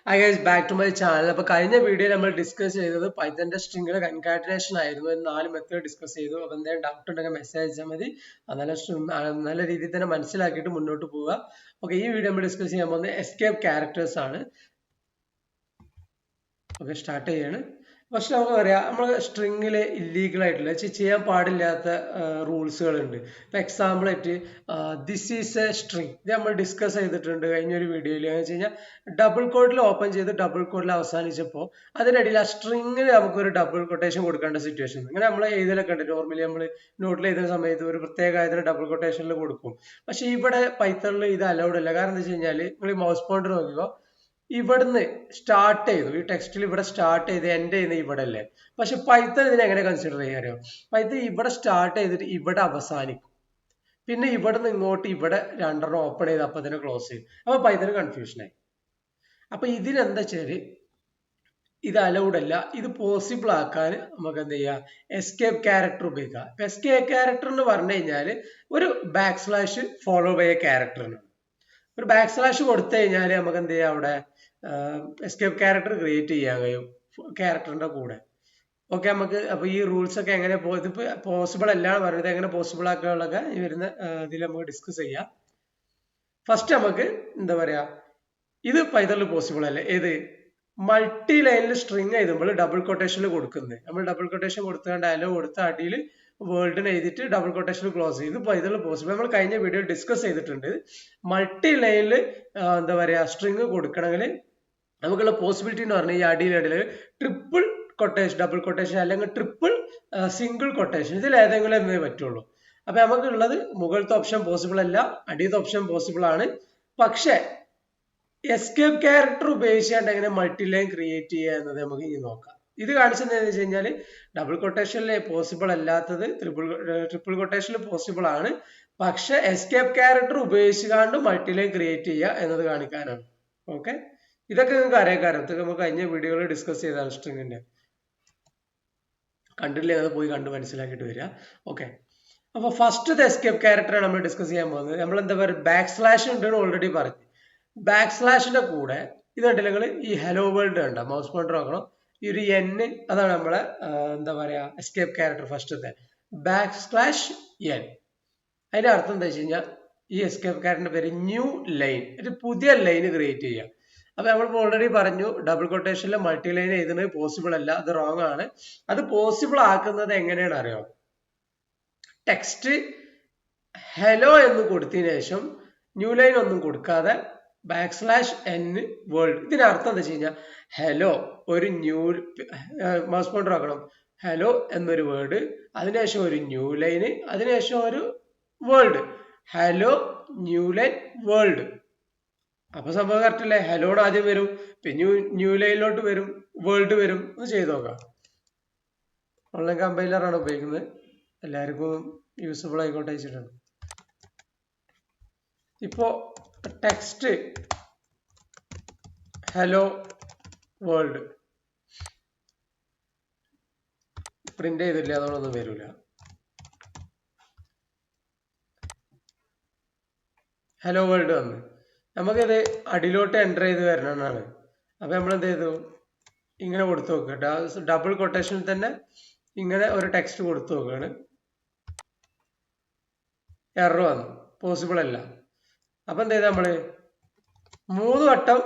Hi guys, back to my channel. അപ്പോൾ കഴിഞ്ഞ വീഡിയോയിൽ നമ്മൾ ഡിസ്കസ് ചെയ്തത് പൈത്തന്റെ സ്ട്രിങ്ങിന്റെ കൺകാറ്റനേഷൻ ആയിരുന്നു. 4 മെത്തേഡ് ഡിസ്കസ് ചെയ്തു. അപ്പോൾ എന്തെങ്കിലും ഡൗട്ട് ഉണ്ടെങ്കിൽ മെസ്സേജ് അയച്ചാൽ മതി. നല്ല രീതിയിൽ തന്നെ മനസ്സിലാക്കിയിട്ട് മുന്നോട്ട് പോവുക. ഓക്കെ, ഈ വീഡിയോ നമ്മൾ ഡിസ്കസ് ചെയ്യാൻ പോകുന്നത് എസ്കേപ്പ് ക്യാരക്ടേഴ്സ് ആണ്. ഓക്കെ, സ്റ്റാർട്ട് ചെയ്യാണ്. പക്ഷെ നമുക്ക് പറയാം, നമ്മൾ സ്ട്രിങ്ങിൽ ഇല്ലീഗൽ ആയിട്ടുള്ള ചെയ്യാൻ പാടില്ലാത്ത റൂൾസുകളുണ്ട്. ഇപ്പൊ എക്സാമ്പിൾ ആയിട്ട് ദിസ് ഈസ് എ സ്ട്രിങ്, ഇത് നമ്മൾ ഡിസ്കസ് ചെയ്തിട്ടുണ്ട് കഴിഞ്ഞൊരു വീഡിയോയിൽ. എന്ന് വെച്ച് കഴിഞ്ഞാൽ ഡബിൾ കോഡിൽ ഓപ്പൺ ചെയ്ത് ഡബിൾ കോഡിൽ അവസാനിച്ചപ്പോൾ അതിനിടയിൽ ആ സ്ട്രിങ്ങിന് നമുക്കൊരു ഡബിൾ കൊട്ടേഷൻ കൊടുക്കേണ്ട സിറ്റുവേഷൻ. അങ്ങനെ നമ്മൾ എഴുതലൊക്കെ ഉണ്ട്. നോർമലി നമ്മൾ നോട്ടിൽ എഴുതുന്ന സമയത്ത് ഒരു പ്രത്യേക ഇതിന് ഡബിൾ കൊട്ടേഷനിൽ കൊടുക്കും. പക്ഷെ ഇവിടെ പൈത്തണിൽ ഇത് അലൗഡ് അല്ല. കാരണം എന്താ വെച്ച് കഴിഞ്ഞാൽ നിങ്ങൾ മൗസ് പോയിന്റർ നോക്കിക്കോ, ഇവിടുന്ന് സ്റ്റാർട്ട് ചെയ്തു, ഈ ടെക്സ്റ്റിൽ ഇവിടെ സ്റ്റാർട്ട് ചെയ്ത് എൻഡ് ചെയ്യുന്ന ഇവിടെ അല്ലേ. പക്ഷെ പൈത്തൺ ഇതിനെ എങ്ങനെ കൺസിഡർ ചെയ്യാറിയോ? പൈത്തൺ ഇവിടെ സ്റ്റാർട്ട് ചെയ്തിട്ട് ഇവിടെ അവസാനിക്കും, പിന്നെ ഇവിടുന്ന് ഇങ്ങോട്ട് ഇവിടെ രണ്ടെണ്ണം ഓപ്പൺ ചെയ്ത് അപ്പൊ തന്നെ ക്ലോസ് ചെയ്യും. അപ്പൊ പൈത്തൺ കൺഫ്യൂഷനായി. അപ്പൊ ഇതിനെന്താ വെച്ചാല് ഇത് അലൗഡ് അല്ല. ഇത് പോസിബിൾ ആക്കാൻ നമുക്ക് എന്ത് ചെയ്യാം, എസ്കേപ്പ് ക്യാരക്ടർ ഉപയോഗിക്കാം. എസ്കേപ്പ് ക്യാരക്ടർ എന്ന് പറഞ്ഞു കഴിഞ്ഞാൽ ഒരു backslash follow by a ക്യാരക്ടറിനാണ്. ഒരു ബാക്ക് സ്ലാഷ് കൊടുത്തു കഴിഞ്ഞാൽ നമുക്ക് എന്ത് ചെയ്യാം, അവിടെ എസ്കേപ്പ് ക്യാരക്ടർ ക്രിയേറ്റ് ചെയ്യാൻ കഴിയും ക്യാരക്ടറിന്റെ കൂടെ. ഓക്കെ, നമുക്ക് അപ്പൊ ഈ റൂൾസ് ഒക്കെ എങ്ങനെ ഇതിപ്പോ പോസിബിൾ അല്ലാന്ന് പറയുന്നത്, എങ്ങനെ പോസിബിൾ ആക്കാനുള്ളതൊക്കെ ഈ വരുന്ന ഇതിൽ നമുക്ക് ഡിസ്കസ് ചെയ്യാം. ഫസ്റ്റ് നമുക്ക് എന്താ പറയാ, ഇത് പൈത്തണിൽ പോസിബിൾ അല്ലേ. ഏത് മൾട്ടി ലൈനിൽ സ്ട്രിങ് എഴുതുമ്പോൾ ഡബിൾ കൊട്ടേഷനിൽ കൊടുക്കുന്നത്. നമ്മൾ ഡബിൾ കൊട്ടേഷൻ കൊടുത്തുകൊണ്ട് അലോ കൊടുത്ത അടിയിൽ വേൾഡിന് എഴുതിയിട്ട് ഡബിൾ കൊട്ടേഷൻ ക്ലോസ് ചെയ്ത് പൈത്തണിൽ പോസിബിൾ. നമ്മൾ കഴിഞ്ഞ വീഡിയോ ഡിസ്കസ് ചെയ്തിട്ടുണ്ട്. മൾട്ടി ലൈനിൽ എന്താ പറയാ സ്ട്രിങ് കൊടുക്കണമെങ്കിൽ നമുക്കുള്ള പോസിബിലിറ്റി എന്ന് പറഞ്ഞാൽ ഈ അടിയിലടിയിൽ ട്രിപ്പിൾ കൊട്ടേഷൻ, ഡബിൾ കൊട്ടേഷൻ അല്ലെങ്കിൽ ട്രിപ്പിൾ സിംഗിൾ കൊട്ടേഷൻ, ഇതിൽ ഏതെങ്കിലും എന്നേ പറ്റുള്ളൂ. അപ്പൊ നമുക്കുള്ളത് മുകളിലത്തെ ഓപ്ഷൻ പോസിബിൾ അല്ല, അടിയത്തെ ഓപ്ഷൻ പോസിബിൾ ആണ്. പക്ഷെ എസ്കേപ്പ് ക്യാരക്ടർ ഉപയോഗിച്ചാണ്ട് എങ്ങനെ മൾട്ടി ലൈൻ ക്രിയേറ്റ് ചെയ്യുക എന്നത് നമുക്ക് ഇനി നോക്കാം. ഇത് കാണിച്ചത് എന്താണെന്ന് വെച്ച് കഴിഞ്ഞാൽ ഡബിൾ കൊട്ടേഷനിൽ പോസിബിൾ അല്ലാത്തത് ട്രിപ്പിൾ കൊട്ടേഷനിൽ പോസിബിൾ ആണ്. പക്ഷെ എസ്കേപ്പ് ക്യാരക്ടർ ഉപയോഗിച്ചുകൊണ്ട് മൾട്ടി ലൈൻ ക്രിയേറ്റ് ചെയ്യുക എന്നത് കാണിക്കാനാണ്. ഓക്കെ, ഇതൊക്കെ നിങ്ങൾക്ക് അറിയാക്കാരം. ഇതൊക്കെ നമുക്ക് കഴിഞ്ഞ വീഡിയോകളിൽ ഡിസ്കസ് ചെയ്താണ്. സ്ട്രിങ്ങിന്റെ കണ്ടില്ലേ, അത് പോയി കണ്ട് മനസ്സിലാക്കിയിട്ട് വരിക. ഓക്കെ, അപ്പൊ ഫസ്റ്റ് എസ്കേപ്പ് ക്യാരക്ടറാണ് നമ്മൾ ഡിസ്കസ് ചെയ്യാൻ പോകുന്നത്. നമ്മൾ എന്താ പറയുക, ബാക്ക് സ്ലാഷ് ഉണ്ടെന്ന് ഓൾറെഡി പറഞ്ഞു. ബാക്ക് സ്ലാഷിന്റെ കൂടെ ഇത് കണ്ടില്ല നിങ്ങൾ, ഈ ഹലോ വേൾഡ് കണ്ട മൗസ് പോയിന്റർ നോക്കണം, ഈ ഒരു എൻ, അതാണ് നമ്മളെ എന്താ പറയാ എസ്കേപ്പ് ക്യാരക്ടർ ഫസ്റ്റത്തെ ബാക്ക് സ്ലാഷ് എൻ. അതിന്റെ അർത്ഥം എന്താ വെച്ച് കഴിഞ്ഞാൽ ഈ എസ്കേപ്പ് ക്യാരക്ടറിന്റെ പേര് ന്യൂ ലൈൻ, ഒരു പുതിയ ലൈൻ ക്രിയേറ്റ് ചെയ്യാം. അപ്പൊ നമ്മളിപ്പോ ഓൾറെഡി പറഞ്ഞു ഡബിൾ കൊട്ടേഷനിലെ മൾട്ടി ലൈൻ എഴുതുന്നത് പോസിബിൾ അല്ല, അത് റോങ് ആണ്. അത് പോസിബിൾ ആക്കുന്നത് എങ്ങനെയാണ് അറിയാം, ടെക്സ്റ്റ് ഹലോ എന്ന് കൊടുത്തതിന് ശേഷം ന്യൂ ലൈൻ ഒന്നും കൊടുക്കാതെ ബാക്ക് സ്ലാഷ് എൻ വേൾഡ്. ഇതിനർത്ഥം എന്താ വെച്ച് കഴിഞ്ഞാൽ ഹലോ ഒരു ന്യൂ, മൗസ് പോയിന്റർ ആക്കണം, ഹലോ എന്നൊരു വേർഡ്, അതിനുശേഷം ഒരു ന്യൂ ലൈന്, അതിനുശേഷം ഒരു world, hello new line world. അപ്പൊ സംഭവം കറക്റ്റ് അല്ലേ? ഹലോൺ ആദ്യം വരും, പിന്നെ ന്യൂ ലൈനിലോട്ട് വരും, വേൾഡ് വരും. ഒന്ന് ചെയ്ത് നോക്കാം. ഓൺലൈൻ കമ്പൈലർ ആണ് ഉപയോഗിക്കുന്നത്, എല്ലാവർക്കും യൂസ്ഫുൾ ആയിക്കോട്ടെ വെച്ചിട്ടാണ്. ഇപ്പോ ടെക്സ്റ്റ് ഹലോ വേൾഡ് പ്രിന്റ് ചെയ്തില്ല, അതോടൊന്നും വരില്ല. ഹലോ വേൾഡ് വന്ന് നമുക്കിത് അടിയിലോട്ട് എൻ്റർ ചെയ്ത് വരണമെന്നാണ്. അപ്പൊ നമ്മൾ എന്ത് ചെയ്തു, ഇങ്ങനെ കൊടുത്തു നോക്കുക, ഡബിൾ കൊട്ടേഷനിൽ തന്നെ ഇങ്ങനെ ഒരു ടെക്സ്റ്റ് കൊടുത്തു നോക്കുകയാണ്. എറർ വന്നു, പോസിബിൾ അല്ല. അപ്പൊ എന്ത് ചെയ്ത, നമ്മള് 3 വട്ടം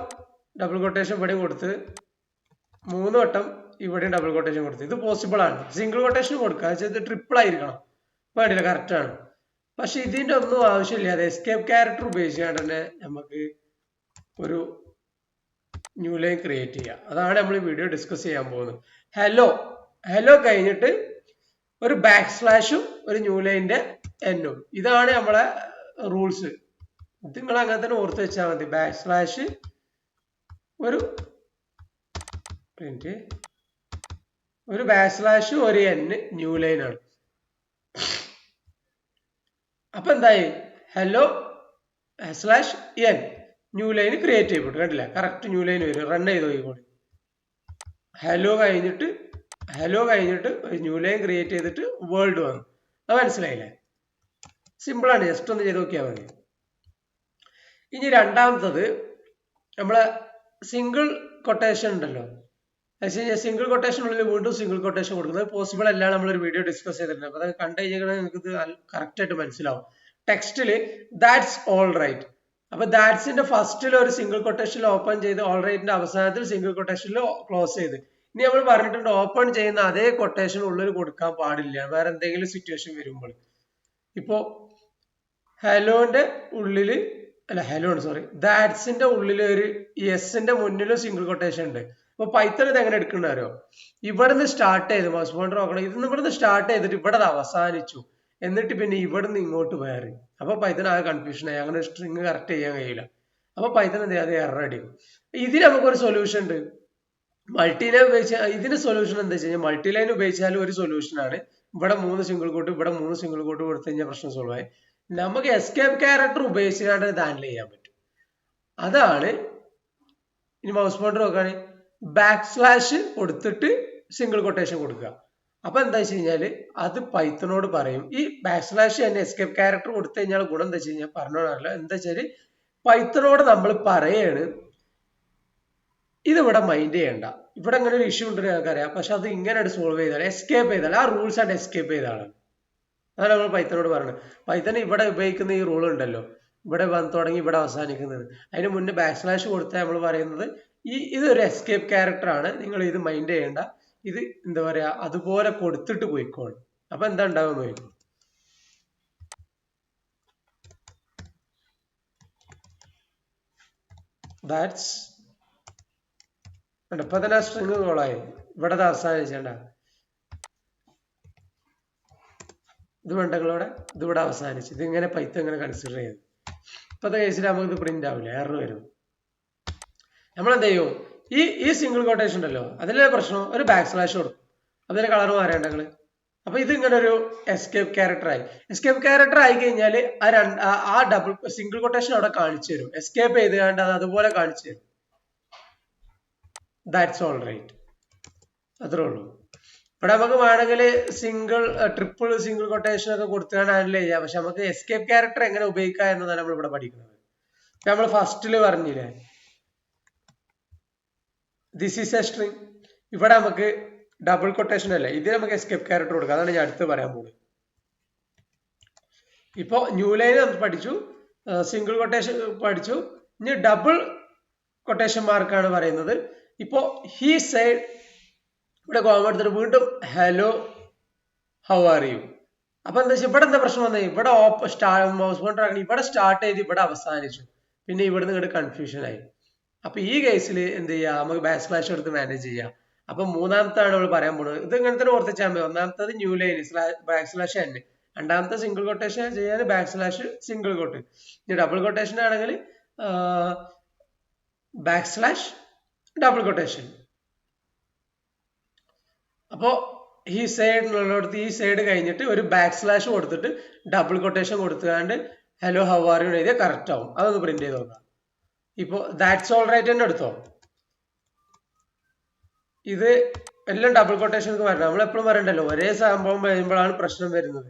ഡബിൾ കൊട്ടേഷൻ ഇവിടെ കൊടുത്ത് 3 വട്ടം ഇവിടെയും ഡബിൾ കൊട്ടേഷൻ കൊടുത്ത്. ഇത് പോസിബിൾ ആണ്. സിംഗിൾ കൊട്ടേഷൻ കൊടുക്കുക, ഇത് ട്രിപ്പിൾ ആയിരിക്കണം, വേണ്ടില്ല, കറക്റ്റ് ആണ്. പക്ഷെ ഇതിന്റെ ഒന്നും ആവശ്യമില്ല. അത് എസ്കേപ്പ് ക്യാരക്ടർ ഉപയോഗിച്ചുകൊണ്ട് തന്നെ നമുക്ക് ഒരു ന്യൂ ലൈൻ ക്രിയേറ്റ് ചെയ്യാം. അതാണ് നമ്മൾ ഈ വീഡിയോ ഡിസ്കസ് ചെയ്യാൻ പോകുന്നത്. ഹലോ ഹലോ കഴിഞ്ഞിട്ട് ഒരു ബാക്ക് സ്ലാഷും ഒരു ന്യൂ ലൈനിന്റെ എന്നും, ഇതാണ് നമ്മളെ റൂൾസ്. നിങ്ങൾ അങ്ങനെ തന്നെ ഓർത്ത് വെച്ചാൽ മതി. ബാക്ക് സ്ലാഷ് ഒരു ബാക്ക് സ്ലാഷ് ഒരു എൻ ന്യൂ ലൈൻ ആണ്. അപ്പൊ എന്തായി, hello slash N new line create ചെയ്യപ്പെട്ടു. കണ്ടില്ല, കറക്റ്റ് ന്യൂ ലൈൻ വരും. റൺ ചെയ്ത് നോക്കിക്കോളി. ഹലോ കഴിഞ്ഞിട്ട് ഒരു ന്യൂ ലൈൻ ക്രിയേറ്റ് ചെയ്തിട്ട് വേൾഡ് വന്നു. അത് മനസ്സിലായില്ലേ? സിമ്പിൾ ആണ്, ജസ്റ്റ് ഒന്ന് ചെയ്ത് നോക്കിയാൽ മതി. ഇനി രണ്ടാമത്തത് നമ്മളെ സിംഗിൾ കൊട്ടേഷൻ ഉണ്ടല്ലോ, സിംഗിൾ കൊട്ടേഷൻ ഉള്ളിൽ വീണ്ടും സിംഗിൾ കൊട്ടേഷൻ കൊടുക്കുന്നത് പോസിബിൾ അല്ല. നമ്മളൊരു വീഡിയോ ഡിസ്കസ് ചെയ്തിട്ടുണ്ട്. അപ്പൊ അത് കണ്ടു കഴിഞ്ഞാൽ നിങ്ങൾക്ക് ഇത് കറക്റ്റ് ആയിട്ട് മനസ്സിലാവും. ടെക്സ്റ്റില് ദാറ്റ്സ് ഓൾ റൈറ്റ്, അപ്പൊ ദാറ്റ്സിന്റെ ഫസ്റ്റിൽ ഒരു സിംഗിൾ കൊട്ടേഷനിൽ ഓപ്പൺ ചെയ്ത് ഓൾ റൈറ്റിന്റെ അവസാനത്തിൽ സിംഗിൾ കൊട്ടേഷനിൽ ക്ലോസ് ചെയ്ത്. ഇനി നമ്മൾ പറഞ്ഞിട്ടുണ്ട് ഓപ്പൺ ചെയ്യുന്ന അതേ കൊട്ടേഷൻ ഉള്ളിൽ കൊടുക്കാൻ പാടില്ല വേറെ എന്തെങ്കിലും സിറ്റുവേഷൻ വരുമ്പോൾ. ഇപ്പോ ഹലോന്റെ ഉള്ളില് ദാറ്റ്സിന്റെ ഉള്ളിൽ ഒരു യെസിന്റെ മുന്നിലും സിംഗിൾ കൊട്ടേഷൻ ഉണ്ട്. അപ്പൊ പൈത്തൺ ഇത് എങ്ങനെ എടുക്കണ്ടോ, ഇവിടുന്ന് സ്റ്റാർട്ട് ചെയ്ത് മൗസ് പോയിന്റർ നോക്കണം, ഇതിന്ന് ഇവിടുന്ന് സ്റ്റാർട്ട് ചെയ്തിട്ട് ഇവിടെ അവസാനിച്ചു, എന്നിട്ട് പിന്നെ ഇവിടുന്ന് ഇങ്ങോട്ട് വേറെ. അപ്പൊ പൈത്തൺ ആകെ കൺഫ്യൂഷൻ ആയി, അങ്ങനെ സ്ട്രിങ് കറക്റ്റ് ചെയ്യാൻ കഴിയില്ല. അപ്പൊ പൈത്തൺ എന്ത് ചെയ്യാതെ എറർ അടിക്കും. ഇതിന് നമുക്കൊരു സൊല്യൂഷൻ ഉണ്ട്. മൾട്ടിലൈൻ ഉപയോഗിച്ചാൽ ഇതിന്റെ സൊല്യൂഷൻ എന്താ വെച്ച് കഴിഞ്ഞാൽ മൾട്ടിലൈൻ ഉപയോഗിച്ചാലും ഒരു സൊല്യൂഷൻ ആണ്. ഇവിടെ 3 സിംഗിൾ കോട്ട് ഇവിടെ 3 സിംഗിൾ കോട്ട് കൊടുത്തു കഴിഞ്ഞാൽ പ്രശ്നം സോൾവ് ആയി. നമുക്ക് എസ്കേപ്പ് ക്യാരക്ടർ ഉപയോഗിച്ചുകൊണ്ട് ഇത് ഹാൻഡിൽ ചെയ്യാൻ പറ്റും. അതാണ് ഇനി മൗസ് പോയിന്റർ നോക്കുകയാണെങ്കിൽ \/ കൊടുത്തിട്ട് സിംഗിൾ കൊട്ടേഷൻ കൊടുക്കുക. അപ്പൊ എന്താ വെച്ച് കഴിഞ്ഞാല് അത് പൈത്തണോട് പറയും. ഈ \/ തന്നെ എസ്കേപ്പ് ക്യാരക്ടർ കൊടുത്തു കഴിഞ്ഞാൽ ഗുണം എന്താ വെച്ച് കഴിഞ്ഞാൽ പറഞ്ഞോളാറില്ല. എന്താ വെച്ചാല് പൈത്തണോട് നമ്മൾ പറയാണ് ഇതിവിടെ മൈൻഡ് ചെയ്യണ്ട, ഇവിടെ അങ്ങനെ ഒരു ഇഷ്യൂ ഉണ്ടെന്ന് ഞങ്ങൾക്കറിയാം, പക്ഷെ അത് ഇങ്ങനെ സോൾവ് ചെയ്താൽ എസ്കേപ്പ് ചെയ്താൽ ആ റൂൾസ് ആയിട്ട് എസ്കേപ്പ് ചെയ്താണ്. അതാണ് നമ്മൾ പൈത്തനോട് പറയുന്നത്. പൈത്തൺ ഇവിടെ ഉപയോഗിക്കുന്ന ഈ റൂൾ ഉണ്ടല്ലോ, ഇവിടെ വന്ന് തുടങ്ങി ഇവിടെ അവസാനിക്കുന്നത്, അതിന് മുന്നേ \/ കൊടുത്താൽ നമ്മൾ പറയുന്നത് ഇതൊരു എസ്കേപ്പ് ക്യാരക്ടർ ആണ്, നിങ്ങൾ ഇത് മൈൻഡ് ചെയ്യേണ്ട, ഇത് എന്താ പറയാ അതുപോലെ കൊടുത്തിട്ട് പോയിക്കോളും. അപ്പൊ എന്താ ഉണ്ടാവുമെന്ന് ചോദിക്കും. ദാറ്റ്സ് ഇപ്പൊ തന്നെ സ്ട്രിങ് കോളായി, ഇവിടെ അവസാനിച്ചേണ്ട, ഇത് വേണ്ടങ്ങളോടെ ഇതിവിടെ അവസാനിച്ചു. ഇതിങ്ങനെ പൈത്തൺ ഇങ്ങനെ കൺസിഡർ ചെയ്ത് ഇപ്പത്തെ കേസിൽ നമുക്ക് ഇത് പ്രിന്റ് ആവില്ല, എറർ വരും. നമ്മളെന്ത് ചെയ്യും, ഈ സിംഗിൾ കൊട്ടേഷൻ ഉണ്ടല്ലോ അതിലെ പ്രശ്നം ഒരു \/ കൊടുക്കും, അതിന്റെ കളർ മാറേണ്ടങ്ങള്. അപ്പൊ ഇത് ഇങ്ങനെ ഒരു എസ്കേപ്പ് ക്യാരക്ടർ ആയി. എസ്കേപ്പ് ക്യാരക്ടർ ആയി കഴിഞ്ഞാൽ ആ ഡബിൾ സിംഗിൾ കൊട്ടേഷൻ അവിടെ കാണിച്ചു തരും, എസ്കേപ്പ് ചെയ്ത് കണ്ട് അത് അതുപോലെ കാണിച്ചു തരും. ദാറ്റ്സ് ഓൾ റൈറ്റ്, അത്രേ ഉള്ളൂ. ഇവിടെ നമുക്ക് വേണമെങ്കിൽ ട്രിപ്പിൾ സിംഗിൾ കൊട്ടേഷൻ ഒക്കെ കൊടുത്തുകൊണ്ട് ഹാൻഡിൽ ചെയ്യാം, പക്ഷെ നമുക്ക് എസ്കേപ്പ് ക്യാരക്ടർ എങ്ങനെ ഉപയോഗിക്കാം എന്നതാണ് നമ്മൾ ഇവിടെ പഠിക്കുന്നത്. നമ്മൾ ഫസ്റ്റില് പറഞ്ഞില്ലേ ദിസ് ഈസ് എ സ്ട്രിങ്, ഇവിടെ നമുക്ക് ഡബിൾ കൊട്ടേഷൻ അല്ലേ, ഇത് നമുക്ക് എസ്കേപ്പ് ക്യാരക്ടർ കൊടുക്കാം. അതാണ് ഞാൻ അടുത്ത് പറയാൻ പോകുന്നത്. ഇപ്പൊ ന്യൂ ലൈൻ നമ്മൾ പഠിച്ചു, സിംഗിൾ കൊട്ടേഷൻ പഠിച്ചു, ഇനി ഡബിൾ കൊട്ടേഷൻ മാർക്കാണ് പറയുന്നത്. ഇപ്പോ ഹി സൈഡ് ഇവിടെ കോമ എടുത്തിട്ട് വീണ്ടും ഹലോ ഹൗ ആർ യു. അപ്പൊ എന്താ വെച്ചാൽ ഇവിടെ എന്താ പ്രശ്നം വന്നത്, ഇവിടെ മൗസ് പോയിന്റർ ഇവിടെ സ്റ്റാർട്ട് ചെയ്ത് ഇവിടെ അവസാനിച്ചു, പിന്നെ ഇവിടുന്ന് ഇങ്ങോട്ട് കൺഫ്യൂഷൻ ആയി. അപ്പൊ ഈ കേസിൽ എന്ത് ചെയ്യാം, നമുക്ക് \/ എടുത്ത് മാനേജ് ചെയ്യാം. അപ്പൊ മൂന്നാമത്താണ് നമ്മൾ പറയാൻ പോകുന്നത്. ഇത് ഇങ്ങനെ തന്നെ ഓർത്തിച്ചാൽ മതി. ഒന്നാമത്തത് ന്യൂ ലൈൻ \/ n, രണ്ടാമത്തെ സിംഗിൾ കൊട്ടേഷൻ ചെയ്യാൻ \/ സിംഗിൾ കോട്ട്, ഇനി ഡബിൾ കൊട്ടേഷൻ ആണെങ്കിൽ \/ ഡബിൾ കൊട്ടേഷൻ. അപ്പോ ഈ സൈഡ് എന്നുള്ളിടത്ത് ഈ സൈഡ് കഴിഞ്ഞിട്ട് ഒരു \/ കൊടുത്തിട്ട് ഡബിൾ കൊട്ടേഷൻ കൊടുത്തുകൊണ്ട് ഹലോ ഹൗ ആർ യു എഴുതിയാൽ കറക്റ്റ് ആവും. അതൊന്ന് പ്രിന്റ് ചെയ്ത് നോക്കാം. ഇപ്പൊ ദാറ്റ്സ് ഓൾ റൈറ്റ് തന്നെ എടുത്തോ, ഇത് എല്ലാം ഡബിൾ കൊട്ടേഷനൊക്കെ വരണം. നമ്മൾ എപ്പോഴും പറയണ്ടല്ലോ ഒരേ സംഭവം വരുമ്പോഴാണ് പ്രശ്നം വരുന്നത്.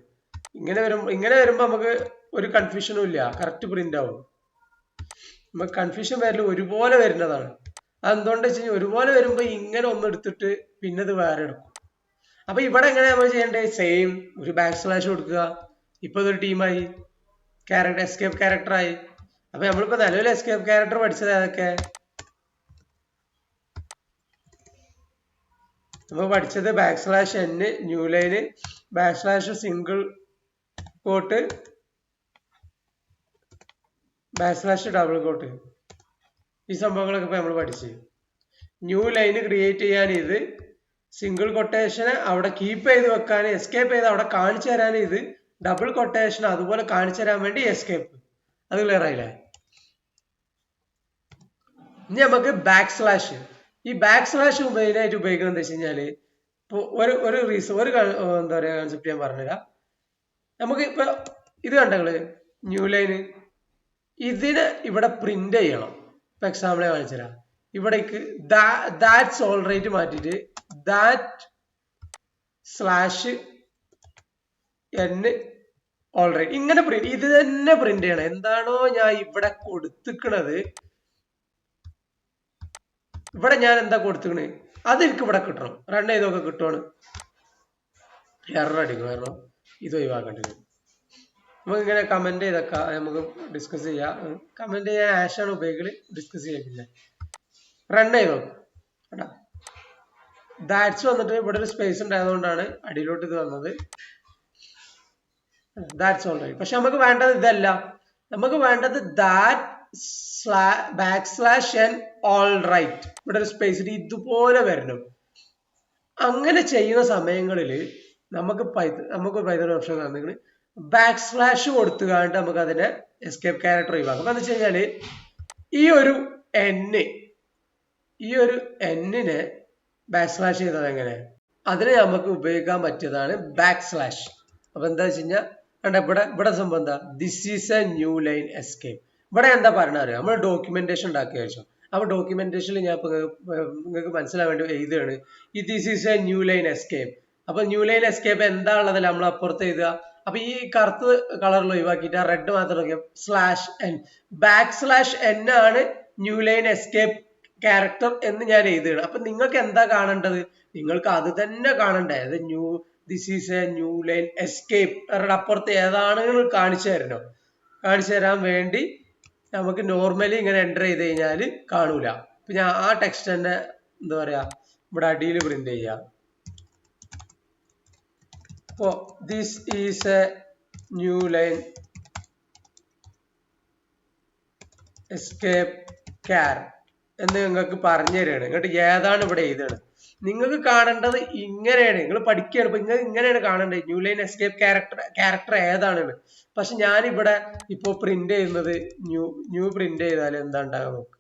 ഇങ്ങനെ വരുമ്പോ നമുക്ക് ഒരു കൺഫ്യൂഷനും ഇല്ല, കറക്റ്റ് പ്രിന്റ് ആവും. നമുക്ക് കൺഫ്യൂഷൻ വരല് ഒരുപോലെ വരുന്നതാണ്. അതെന്തുകൊണ്ട് വെച്ച് കഴിഞ്ഞാൽ ഒരുപോലെ വരുമ്പോ ഇങ്ങനെ ഒന്ന് എടുത്തിട്ട് പിന്നെ ഇത് വേറെ എടുക്കും. അപ്പൊ ഇവിടെ എങ്ങനെ നമ്മൾ ചെയ്യേണ്ടത്, സെയിം ഒരു \/ കൊടുക്കുക. ഇപ്പൊ ഇതൊരു ടീമായി, എസ്കേപ്പ് ക്യാരക്ടർ ആയി. അപ്പൊ നമ്മളിപ്പോ നിലവിൽ എസ്കേപ്പ് ക്യാരക്ടർ പഠിച്ചത് ഏതൊക്കെ, നമ്മൾ പഠിച്ചത് \/ n new line \/ single quote \/ double quote, ഈ സംഭവങ്ങളൊക്കെ ഇപ്പൊ നമ്മൾ പഠിച്ചു. ന്യൂ ലൈന് ക്രിയേറ്റ് ചെയ്യാൻ ഇത്, സിംഗിൾ കൊട്ടേഷനെ അവിടെ കീപ്പ് ചെയ്ത് വെക്കാൻ, എസ്കേപ്പ് ചെയ്ത് അവിടെ കാണിച്ചു തരാൻ ഇത്, ഡബിൾ കൊട്ടേഷൻ അതുപോലെ കാണിച്ചു തരാൻ വേണ്ടി എസ്കേപ്പ്. അത് ക്ലിയർ ആയില്ലേ? ഇനി നമുക്ക് \/ ഈ \/ മെയിനായിട്ട് ഉപയോഗിക്കുന്നത് എന്താ വെച്ച് കഴിഞ്ഞാല് ഇപ്പൊ എന്താ പറയാ കൺസെപ്റ്റ് ഞാൻ പറഞ്ഞുതരാം. നമുക്ക് ഇപ്പൊ ഇത് കണ്ടങ്ങള് ന്യൂ ലൈന്, ഇതിനെ ഇവിടെ പ്രിന്റ് ചെയ്യണം. ഇപ്പൊ എക്സാമ്പിൾ കാണിച്ചു തരാം. ഇവിടേക്ക് ദാറ്റ്സ് ഓൾ റൈറ്റ് മാറ്റിട്ട് \n ഓൾ റൈറ്റ് ഇങ്ങനെ പ്രിന്റ്, ഇത് തന്നെ പ്രിന്റ് ചെയ്യണം. എന്താണോ ഞാൻ ഇവിടെ കൊടുത്തിക്കണത് ഇവിടെ ഞാൻ എന്താ കൊടുത്തിക്കണ് അത് എനിക്ക് ഇവിടെ കിട്ടണം. റൺ ചെയ്തൊക്കെ കിട്ടുവാണ്. എറർ അടിക്കും, കാരണം ഇത് ഒഴിവാക്കേണ്ടി വരും. നമുക്ക് ഇങ്ങനെ കമന്റ് ചെയ്തൊക്കെ നമുക്ക് ഡിസ്കസ് ചെയ്യാം. കമന്റ് ചെയ്യാൻ ആഷാണ് ഉപയോഗിക്കല്, ഡിസ്കസ് ചെയ്യില്ല. റൺ ചെയ്തോ കേട്ടാ. ദാറ്റ്സ് വന്നിട്ട് ഇവിടെ ഒരു സ്പേസ് ഉണ്ടായതുകൊണ്ടാണ് അടിയിലോട്ട് ഇത് വന്നത്. That's all right. പക്ഷെ നമുക്ക് വേണ്ടത് ഇതല്ല, നമുക്ക് വേണ്ടത് \n all right. ഇവിടെ ഒരു സ്പേസ് ഇതുപോലെ വരണം. അങ്ങനെ ചെയ്യുന്ന സമയങ്ങളിൽ നമുക്ക് പൈതൺ ഓപ്ഷൻ തന്നിട്ട് \n കൊടുത്തുകൊണ്ട് നമുക്ക് അതിനെ എസ്കേപ്പ് ക്യാരക്ടർ ഒഴിവാക്കാം. എന്ന് വെച്ച് കഴിഞ്ഞാല് ഈ ഒരു n-നെ \n ചെയ്തത് എങ്ങനെ, അതിനെ നമുക്ക് ഉപയോഗിക്കാൻ പറ്റിയതാണ് \n. അപ്പൊ എന്താ വെച്ച് കഴിഞ്ഞാൽ ഇവിടെ സംഭവം എന്താ, this is A new line escape. ഇവിടെ എന്താ പറഞ്ഞാൽ നമ്മൾ ഡോക്യുമെന്റേഷൻ ഉണ്ടാക്കി വെച്ചു. അപ്പൊ ഡോക്യുമെന്റേഷനിൽ ഞാൻ നിങ്ങൾക്ക് മനസ്സിലാൻ വേണ്ടി എഴുതുകയാണ് this is A new line escape. അപ്പൊ ന്യൂ ലൈൻ എസ്കേപ്പ് എന്താ ഉള്ളതല്ല നമ്മൾ അപ്പുറത്ത് എഴുതുക. അപ്പൊ ഈ കറുത്ത് കളറിൽ ഒഴിവാക്കിയിട്ട് ആ റെഡ് മാത്രം നോക്കിയാൽ \n ആണ് ന്യൂ ലൈൻ എസ്കേപ്പ് ക്യാരക്ടർ എന്ന് ഞാൻ എഴുതുകയാണ്. അപ്പൊ നിങ്ങൾക്ക് എന്താ കാണേണ്ടത്, നിങ്ങൾക്ക് അത് തന്നെ കാണണ്ടേ. അത് this is A new line escape അപ്പുറത്ത് ഏതാണ് കാണിച്ചു തരാൻ വേണ്ടി നമുക്ക് നോർമലി ഇങ്ങനെ എൻ്റർ ചെയ്ത് കഴിഞ്ഞാൽ കാണൂല. അപ്പൊ ഞാൻ ആ ടെക്സ്റ്റ് തന്നെ എന്താ പറയാ ഇവിടെ അടിയിൽ പ്രിന്റ് ചെയ്യാം. അപ്പോ this is A new line escape ക്യാർ എന്ന് നിങ്ങൾക്ക് പറഞ്ഞു തരികയാണ്. എന്നിട്ട് ഏതാണ് ഇവിടെ എഴുതുകയാണ്. നിങ്ങൾക്ക് കാണേണ്ടത് ഇങ്ങനെയാണ്, നിങ്ങൾ പഠിക്കുകയാണ്. ഇപ്പൊ ഇങ്ങനെയാണ് കാണേണ്ടത് ന്യൂ ലൈൻ എസ്കേപ്പ് ക്യാരക്ടർ ഏതാണ്. പക്ഷെ ഞാനിവിടെ ഇപ്പോ പ്രിന്റ് ചെയ്യുന്നത് ന്യൂ പ്രിന്റ് ചെയ്താൽ എന്താ ഉണ്ടാകാൻ നോക്ക്,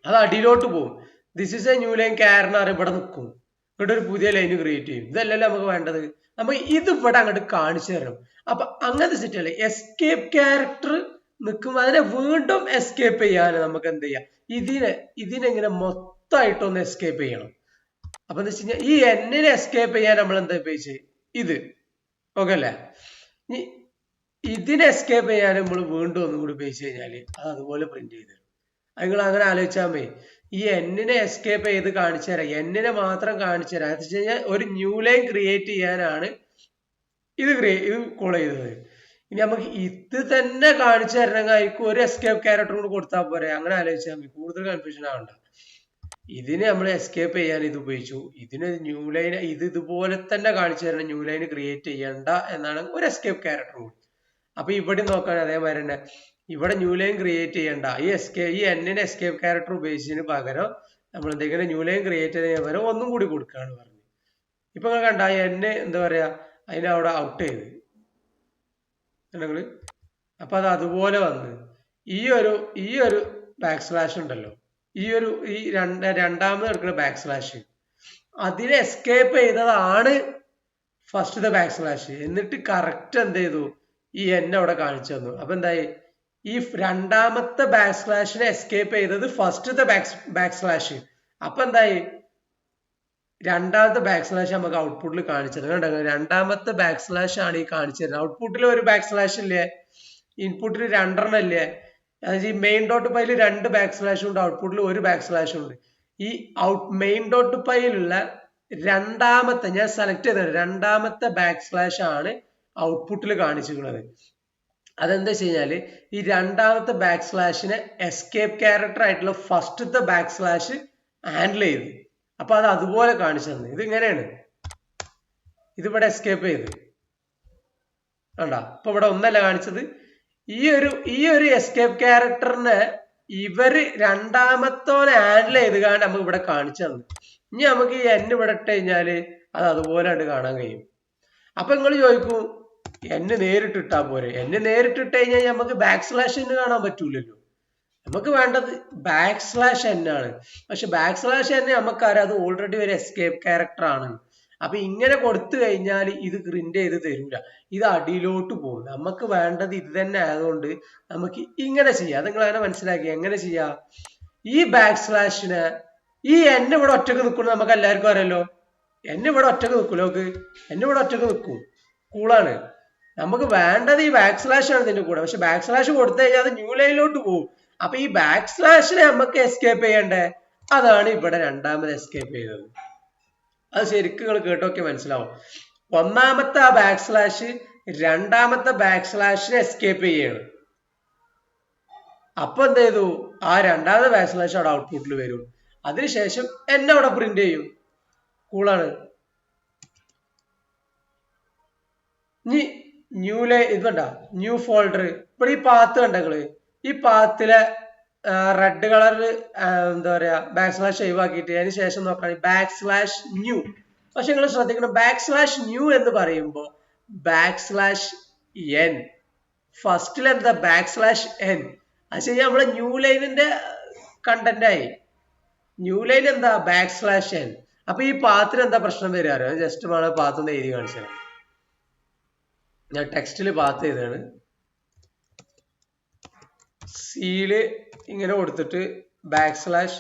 അത് അടിയിലോട്ട് പോകും. This is A new line character ഇവിടെ നിൽക്കും, ഇവിടെ ഒരു പുതിയ ലൈൻ ക്രിയേറ്റ് ചെയ്യും. ഇതല്ലല്ലോ നമുക്ക് വേണ്ടത്, നമുക്ക് ഇത് ഇവിടെ അങ്ങോട്ട് കാണിച്ചു തരണം. അപ്പൊ അങ്ങനത്തെ സെറ്റ് അല്ലേ എസ്കേപ്പ് ക്യാരക്ടർ നിൽക്കുമ്പോൾ അതിനെ വീണ്ടും എസ്കേപ്പ് ചെയ്യാൻ നമുക്ക് എന്ത് ചെയ്യാം, ഇതിനെങ്ങനെ മൊത്തമായിട്ടൊന്ന് എസ്കേപ്പ് ചെയ്യണം. അപ്പൊ എന്താ വെച്ച് കഴിഞ്ഞാൽ ഈ n-നെ എസ്കേപ്പ് ചെയ്യാൻ നമ്മൾ എന്താ ഉപയോഗിച്ച് ഇത് ഓക്കെ അല്ലേ. ഇതിനെ എസ്കേപ്പ് ചെയ്യാൻ നമ്മൾ വീണ്ടും ഒന്നും കൂടി ഉപയോഗിച്ച് കഴിഞ്ഞാൽ അത് അതുപോലെ പ്രിന്റ് ചെയ്ത് തരും. നിങ്ങൾ അങ്ങനെ ആലോചിച്ചാൽ മതി. ഈ n-നെ എസ്കേപ്പ് ചെയ്ത് കാണിച്ചു തരാം, n-നെ മാത്രം കാണിച്ചു തരാം. എന്ന് വെച്ച് കഴിഞ്ഞാൽ ഒരു ന്യൂ ലൈൻ ക്രിയേറ്റ് ചെയ്യാനാണ് ഇത് കോൾ ചെയ്തത്. ഇനി നമുക്ക് ഇത് തന്നെ കാണിച്ചു തരണമെങ്കിൽ ഒരു എസ്കേപ്പ് ക്യാരക്ടർ കൂടെ കൊടുത്താൽ പോരെ. അങ്ങനെ ആലോചിച്ചാൽ മതി, കൂടുതൽ കൺഫ്യൂഷൻ ആവണ്ട. ഇതിനെ നമ്മൾ എസ്കേപ്പ് ചെയ്യാൻ ഇത് ഉപയോഗിച്ചു, ഇതിന് ന്യൂ ലൈൻ ഇതുപോലെ തന്നെ കാണിച്ചു തരണം, ന്യൂ ലൈൻ ക്രിയേറ്റ് ചെയ്യണ്ട എന്നാണ് ഒരു എസ്കേപ്പ് ക്യാരക്ടർ കൂടി. അപ്പൊ ഇവിടെ നോക്കാൻ അതേമാതിരി തന്നെ ഇവിടെ ന്യൂ ലൈൻ ക്രിയേറ്റ് ചെയ്യണ്ട, ഈ n-നെ എസ്കേപ്പ് ക്യാരക്ടർ ഉപയോഗിച്ചതിന് പകരം നമ്മൾ എന്തെങ്കിലും ന്യൂ ലൈൻ ക്രിയേറ്റ് ചെയ്തതിന് പകരം ഒന്നും കൂടി കൊടുക്കുകയാണ് പറഞ്ഞു. ഇപ്പൊ നിങ്ങൾ കണ്ട n എന്താ പറയാ അതിനെ അവിടെ ഔട്ട് ചെയ്ത് നിങ്ങള്. അപ്പൊ അത് അതുപോലെ വന്ന് ഈ ഒരു \n ഉണ്ടല്ലോ, ഈ രണ്ടാമത് എടുക്കുന്ന \n അതിനെ എസ്കേപ്പ് ചെയ്തതാണ് ഫസ്റ്റത്തെ \n. എന്നിട്ട് കറക്റ്റ് എന്ത് ചെയ്തു ഈ n അവിടെ കാണിച്ചു തന്നു. അപ്പൊ എന്തായി, ഈ രണ്ടാമത്തെ \n എസ്കേപ്പ് ചെയ്തത് ഫസ്റ്റത്തെ \n. അപ്പൊ എന്തായി, രണ്ടാമത്തെ \n നമുക്ക് ഔട്ട്പുട്ടിൽ കാണിച്ചത് കണ്ടോ. രണ്ടാമത്തെ \n ആണ് ഈ കാണിച്ചത്. ഔട്ട്പുട്ടിൽ ഒരു \n ഇല്ലേ, ഇൻപുട്ടിൽ 2 ഇല്ലേ. അതായത് ഈ മെയിൻ ഡോട്ട് പൈയിൽ 2 \n ഉണ്ട്, ഔട്ട്പുട്ടിൽ ഒരു \n ഉണ്ട്. ഈ മെയിൻ ഡോട്ട് പൈയിലുള്ള രണ്ടാമത്തെ ഞാൻ സെലക്ട് ചെയ്തത് രണ്ടാമത്തെ \n ആണ് ഔട്ട്പുട്ടിൽ കാണിച്ചിട്ടുള്ളത്. അതെന്താ വെച്ച് കഴിഞ്ഞാല് ഈ രണ്ടാമത്തെ \n എസ്കേപ്പ് ക്യാരക്ടർ ആയിട്ടുള്ള ഫസ്റ്റത്തെ \n ഹാൻഡിൽ ചെയ്തു. അപ്പൊ അത് അതുപോലെ കാണിച്ചു തന്നെ. ഇത് ഇങ്ങനെയാണ്, ഇതിവിടെ എസ്കേപ്പ് ചെയ്ത് കണ്ട. അപ്പൊ ഇവിടെ ഒന്നല്ല കാണിച്ചത്, ഈ ഒരു എസ്കേപ്പ് ക്യാരക്ടറിനെ ഇവര് രണ്ടാമത്തോനെ ഹാൻഡിൽ ചെയ്ത് കാണാൻ നമുക്ക് ഇവിടെ കാണിച്ചു തന്നു. ഇനി നമുക്ക് ഈ n ഇവിടെ ഇട്ട് കഴിഞ്ഞാല് അത് അതുപോലെ ആയിട്ട് കാണാൻ കഴിയും. അപ്പൊ നിങ്ങൾ ചോദിക്കും n നേരിട്ട് ഇട്ടാ പോരെ. n നേരിട്ട് ഇട്ട് കഴിഞ്ഞാൽ നമുക്ക് \n കാണാൻ പറ്റൂലല്ലോ. നമുക്ക് വേണ്ടത് \n ആണ്. പക്ഷെ \n നമുക്കറിയാം അത് ഓൾറെഡി ഒരു എസ്കേപ്പ് ക്യാരക്ടർ ആണ്. അപ്പൊ ഇങ്ങനെ കൊടുത്തു കഴിഞ്ഞാൽ ഇത് പ്രിന്റ് ചെയ്ത് തരൂല, ഇത് അടിയിലോട്ട് പോകും. നമുക്ക് വേണ്ടത് ഇത് തന്നെ ആയതുകൊണ്ട് നമുക്ക് ഇങ്ങനെ ചെയ്യാം. നിങ്ങൾ അങ്ങനെ മനസ്സിലാക്കി എങ്ങനെ ചെയ്യാം. ഈ \n ഈ n ഇവിടെ ഒറ്റക്ക് നിൽക്കുന്നത് നമുക്ക് എല്ലാവർക്കും അറിയാലോ. n ഇവിടെ ഒറ്റക്ക് നിൽക്കൂലോ, n ഇവിടെ ഒറ്റക്ക് നിൽക്കും, കൂളാണ്. നമുക്ക് വേണ്ടത് ഈ \n ആണ് ഇതിന്റെ കൂടെ. പക്ഷെ \n കൊടുത്തു കഴിഞ്ഞാൽ അത് ന്യൂ ലൈനിലോട്ട് പോകും. അപ്പൊ ഈ \n നമുക്ക് എസ്കേപ്പ് ചെയ്യണ്ടേ, അതാണ് ഇവിടെ രണ്ടാമത് എസ്കേപ്പ് ചെയ്തത്. അത് ശരിക്കും നിങ്ങൾ കേട്ടോക്കെ മനസ്സിലാവും. ഒന്നാമത്തെ ആ ബാക്ക് സ്ലാഷ് രണ്ടാമത്തെ ബാക്ക് സ്ലാഷിനെ എസ്കേപ്പ് ചെയ്യാണ്. അപ്പൊ എന്ത് ചെയ്തു, ആ രണ്ടാമത്തെ ബാക്ക് സ്ലാഷ് അവിടെ ഔട്ട്പുട്ടിൽ വരും. അതിനുശേഷം എന്നെ അവിടെ പ്രിന്റ് ചെയ്യും. കൂളാണ്. ഇനി ന്യൂ ഇത് വേണ്ട, ന്യൂ ഫോൾഡർ. ഇപ്പോൾ ഈ പാത്ത് കണ്ടങ്ങള്, ഈ പാത്തിലെ റെഡ് കളറിൽ എന്താ പറയാ ബാക്ക് സ്ലാഷ് ഒഴിവാക്കിയിട്ട് അതിന് ശേഷം നോക്കുകയാണെങ്കിൽ ബാക്ക് സ്ലാഷ് ന്യൂ. പക്ഷെ നിങ്ങൾ ശ്രദ്ധിക്കണം, ബാക്ക് സ്ലാഷ് ന്യൂ എന്ന് പറയുമ്പോൾ ബാക്ക് സ്ലാഷ് എൻ ഫസ്റ്റിൽ എന്താ ബാക്ക് സ്ലാഷ് എൻ. അത് ശരിയാ, നമ്മുടെ ന്യൂ ലൈനിന്റെ കണ്ടന്റ് ആയി. ന്യൂ ലൈൻ എന്താ ബാക്ക് സ്ലാഷ് എൻ. അപ്പൊ ഈ പാത്തിന് എന്താ പ്രശ്നം വരാറ്? ജസ്റ്റ് വേണം പാത്തൊന്ന് എഴുതി കാണിച്ചു. ഞാൻ ടെക്സ്റ്റിൽ പാത്ത് ചെയ്താണ്. സീല് ഇങ്ങനെ കൊടുത്തിട്ട് ബാക്ക് സ്ലാഷ്,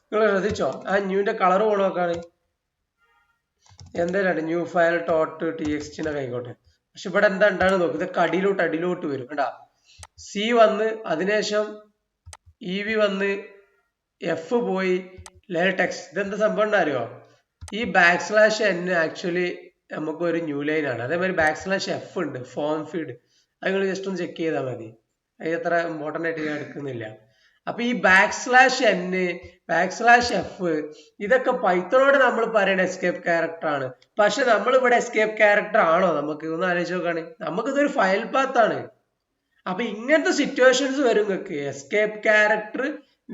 നിങ്ങൾ ശ്രദ്ധിച്ചോ ആ ന്യൂന്റെ കളർ പോണോക്കാണ് എന്തായാലും ന്യൂ ഫയൽ ടോട്ട് txt ആയിക്കോട്ടെ. പക്ഷെ ഇവിടെ എന്താ ഉണ്ടാണ് നോക്ക്, ഇത് അടിയിലോട്ട് വരും കേട്ടാ. സി വന്ന് അതിനുശേഷം ഇ വന്ന് എഫ് പോയി ടെക്സ്റ്റ്. ഇതെന്താ സംഭവം അറിയോ? ഈ ബാക്ക് സ്ലാഷ് എൻ ആക്ച്വലി നമുക്ക് ഒരു ന്യൂ ലൈൻ ആണ്. അതേമാതിരി ബാക്ക് സ്ലാഷ് എഫ് ഉണ്ട്, ഫോം ഫീഡ്. അത് നിങ്ങൾ ജസ്റ്റ് ഒന്ന് ചെക്ക് ചെയ്താൽ മതി. അത് അത്ര ഇമ്പോർട്ടൻ്റ് ആയിട്ട് ഞാൻ എടുക്കുന്നില്ല. അപ്പൊ ഈ back slash N, back slash F, ഇതൊക്കെ പൈത്തണോട് നമ്മൾ പറയുന്ന എസ്കേപ്പ് ക്യാരക്ടർ ആണ്. പക്ഷെ നമ്മൾ ഇവിടെ എസ്കേപ്പ് ക്യാരക്ടർ ആണോ? നമുക്ക് ഒന്ന് ആലോചിച്ച് നോക്കുകയാണ്. നമുക്കിതൊരു ഫയൽ പാത്ത് ആണ്. അപ്പൊ ഇങ്ങനത്തെ സിറ്റുവേഷൻസ് വരും നിങ്ങൾക്ക്. എസ്കേപ്പ് ക്യാരക്ടർ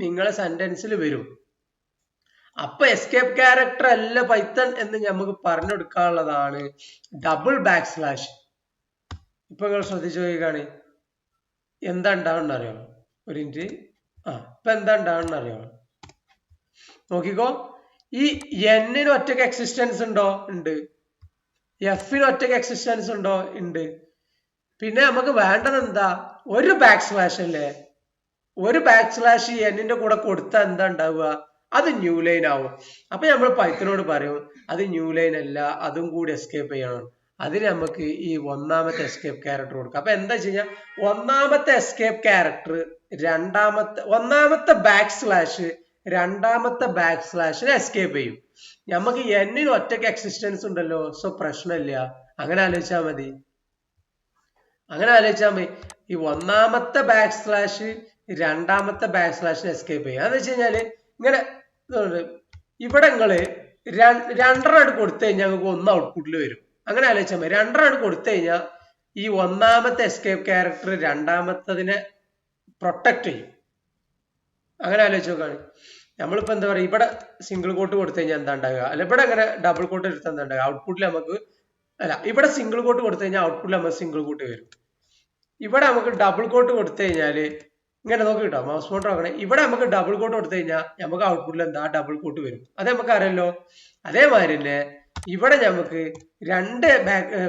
നിങ്ങളെ സെന്റൻസിൽ വരും. അപ്പൊ എസ്കേപ്പ് ക്യാരക്ടർ അല്ല പൈത്തൺ എന്ന് നമുക്ക് പറഞ്ഞു കൊടുക്കാനുള്ളതാണ് ഡബിൾ ബാക്ക് സ്ലാഷ്. ഇപ്പൊ നിങ്ങൾ ശ്രദ്ധിച്ചു നോക്കുകയാണ് എന്താ ഉണ്ടാവുന്ന അറിയോ? ഒരു മിനിറ്റ്. ഇപ്പൊ എന്താ ഉണ്ടാവുന്ന അറിയോ? നോക്കിക്കോ, ഈ എന്നിന് ഒറ്റയ്ക്ക് എക്സിസ്റ്റൻസ് ഉണ്ടോ? ഉണ്ട്. എഫിന് ഒറ്റയ്ക്ക് എക്സിസ്റ്റൻസ് ഉണ്ടോ? ഉണ്ട്. പിന്നെ നമുക്ക് വേണ്ടത് എന്താ? ഒരു ബാക്ക് സ്ലാഷ് അല്ലേ? ഒരു ബാക്ക് സ്ലാഷ് എന്നിന്റെ കൂടെ കൊടുത്താൽ എന്താ ഉണ്ടാവുക? അത് ന്യൂ ലൈൻ ആവും. അപ്പൊ നമ്മൾ പൈത്തനോട് പറയും അത് ന്യൂ ലൈൻ അല്ല, അതും കൂടി എസ്കേപ്പ് ചെയ്യണം. അതിന് നമുക്ക് ഈ ഒന്നാമത്തെ എസ്കേപ്പ് ക്യാരക്ടർ കൊടുക്കാം. അപ്പൊ എന്താ വെച്ച് കഴിഞ്ഞാൽ ഒന്നാമത്തെ എസ്കേപ്പ് ക്യാരക്ടർ ഒന്നാമത്തെ ബാക്ക് സ്ലാഷ് രണ്ടാമത്തെ ബാക്ക് സ്ലാഷിനെ എസ്കേപ്പ് ചെയ്യും. നമുക്ക് എന്നിന് ഒറ്റയ്ക്ക് എക്സിസ്റ്റൻസ് ഉണ്ടല്ലോ, സോ പ്രശ്നമില്ല. അങ്ങനെ ആലോചിച്ചാൽ മതി. ഈ ഒന്നാമത്തെ ബാക്ക് സ്ലാഷ് രണ്ടാമത്തെ ബാക്ക് സ്ലാഷിനെ എസ്കേപ്പ് ചെയ്യും. അതെന്ന് വെച്ച് കഴിഞ്ഞാല് ഇങ്ങനെ ഇവിടെ നിങ്ങള് രണ്ടെണ്ണം കൊടുത്തു കഴിഞ്ഞാൽ നമുക്ക് ഒന്ന് ഔട്ട്പുട്ടിൽ വരും. അങ്ങനെ ആലോചിച്ചാൽ മതി. രണ്ടെണ്ണം കൊടുത്തു കഴിഞ്ഞാൽ ഈ ഒന്നാമത്തെ എസ്കേപ്പ് ക്യാരക്ടർ രണ്ടാമത്തതിനെ പ്രൊട്ടക്ട് ചെയ്യും. അങ്ങനെ ആലോചിച്ച് നോക്കാണ്. നമ്മളിപ്പോ എന്താ പറയുക, ഇവിടെ സിംഗിൾ കോട്ട് കൊടുത്തു കഴിഞ്ഞാൽ എന്താ ഉണ്ടാകുക? അല്ല ഇവിടെ അങ്ങനെ ഡബിൾ കോട്ട് എടുത്താൽ എന്താ ഉണ്ടാകുക? ഔട്ട്പുട്ടിൽ നമുക്ക് ഇവിടെ സിംഗിൾ കോട്ട് കൊടുത്തു കഴിഞ്ഞാൽ ഔട്ട്പുട്ടിൽ നമുക്ക് സിംഗിൾ കോട്ട് വരും. ഇവിടെ നമുക്ക് ഡബിൾ കോട്ട് കൊടുത്തു കഴിഞ്ഞാല് ഇങ്ങനെ നോക്കി കിട്ടോ, മൗസ് പോയിന്റർ നോക്കണേ. ഇവിടെ നമുക്ക് ഡബിൾ കോട്ട് കൊടുത്തു കഴിഞ്ഞാൽ നമുക്ക് ഔട്ട്പുട്ടിൽ എന്താ ഡബിൾ കോട്ട് വരും. അത് നമുക്ക് അറിയാലോ. അതേമാതിരി തന്നെ ഇവിടെ നമുക്ക് രണ്ട്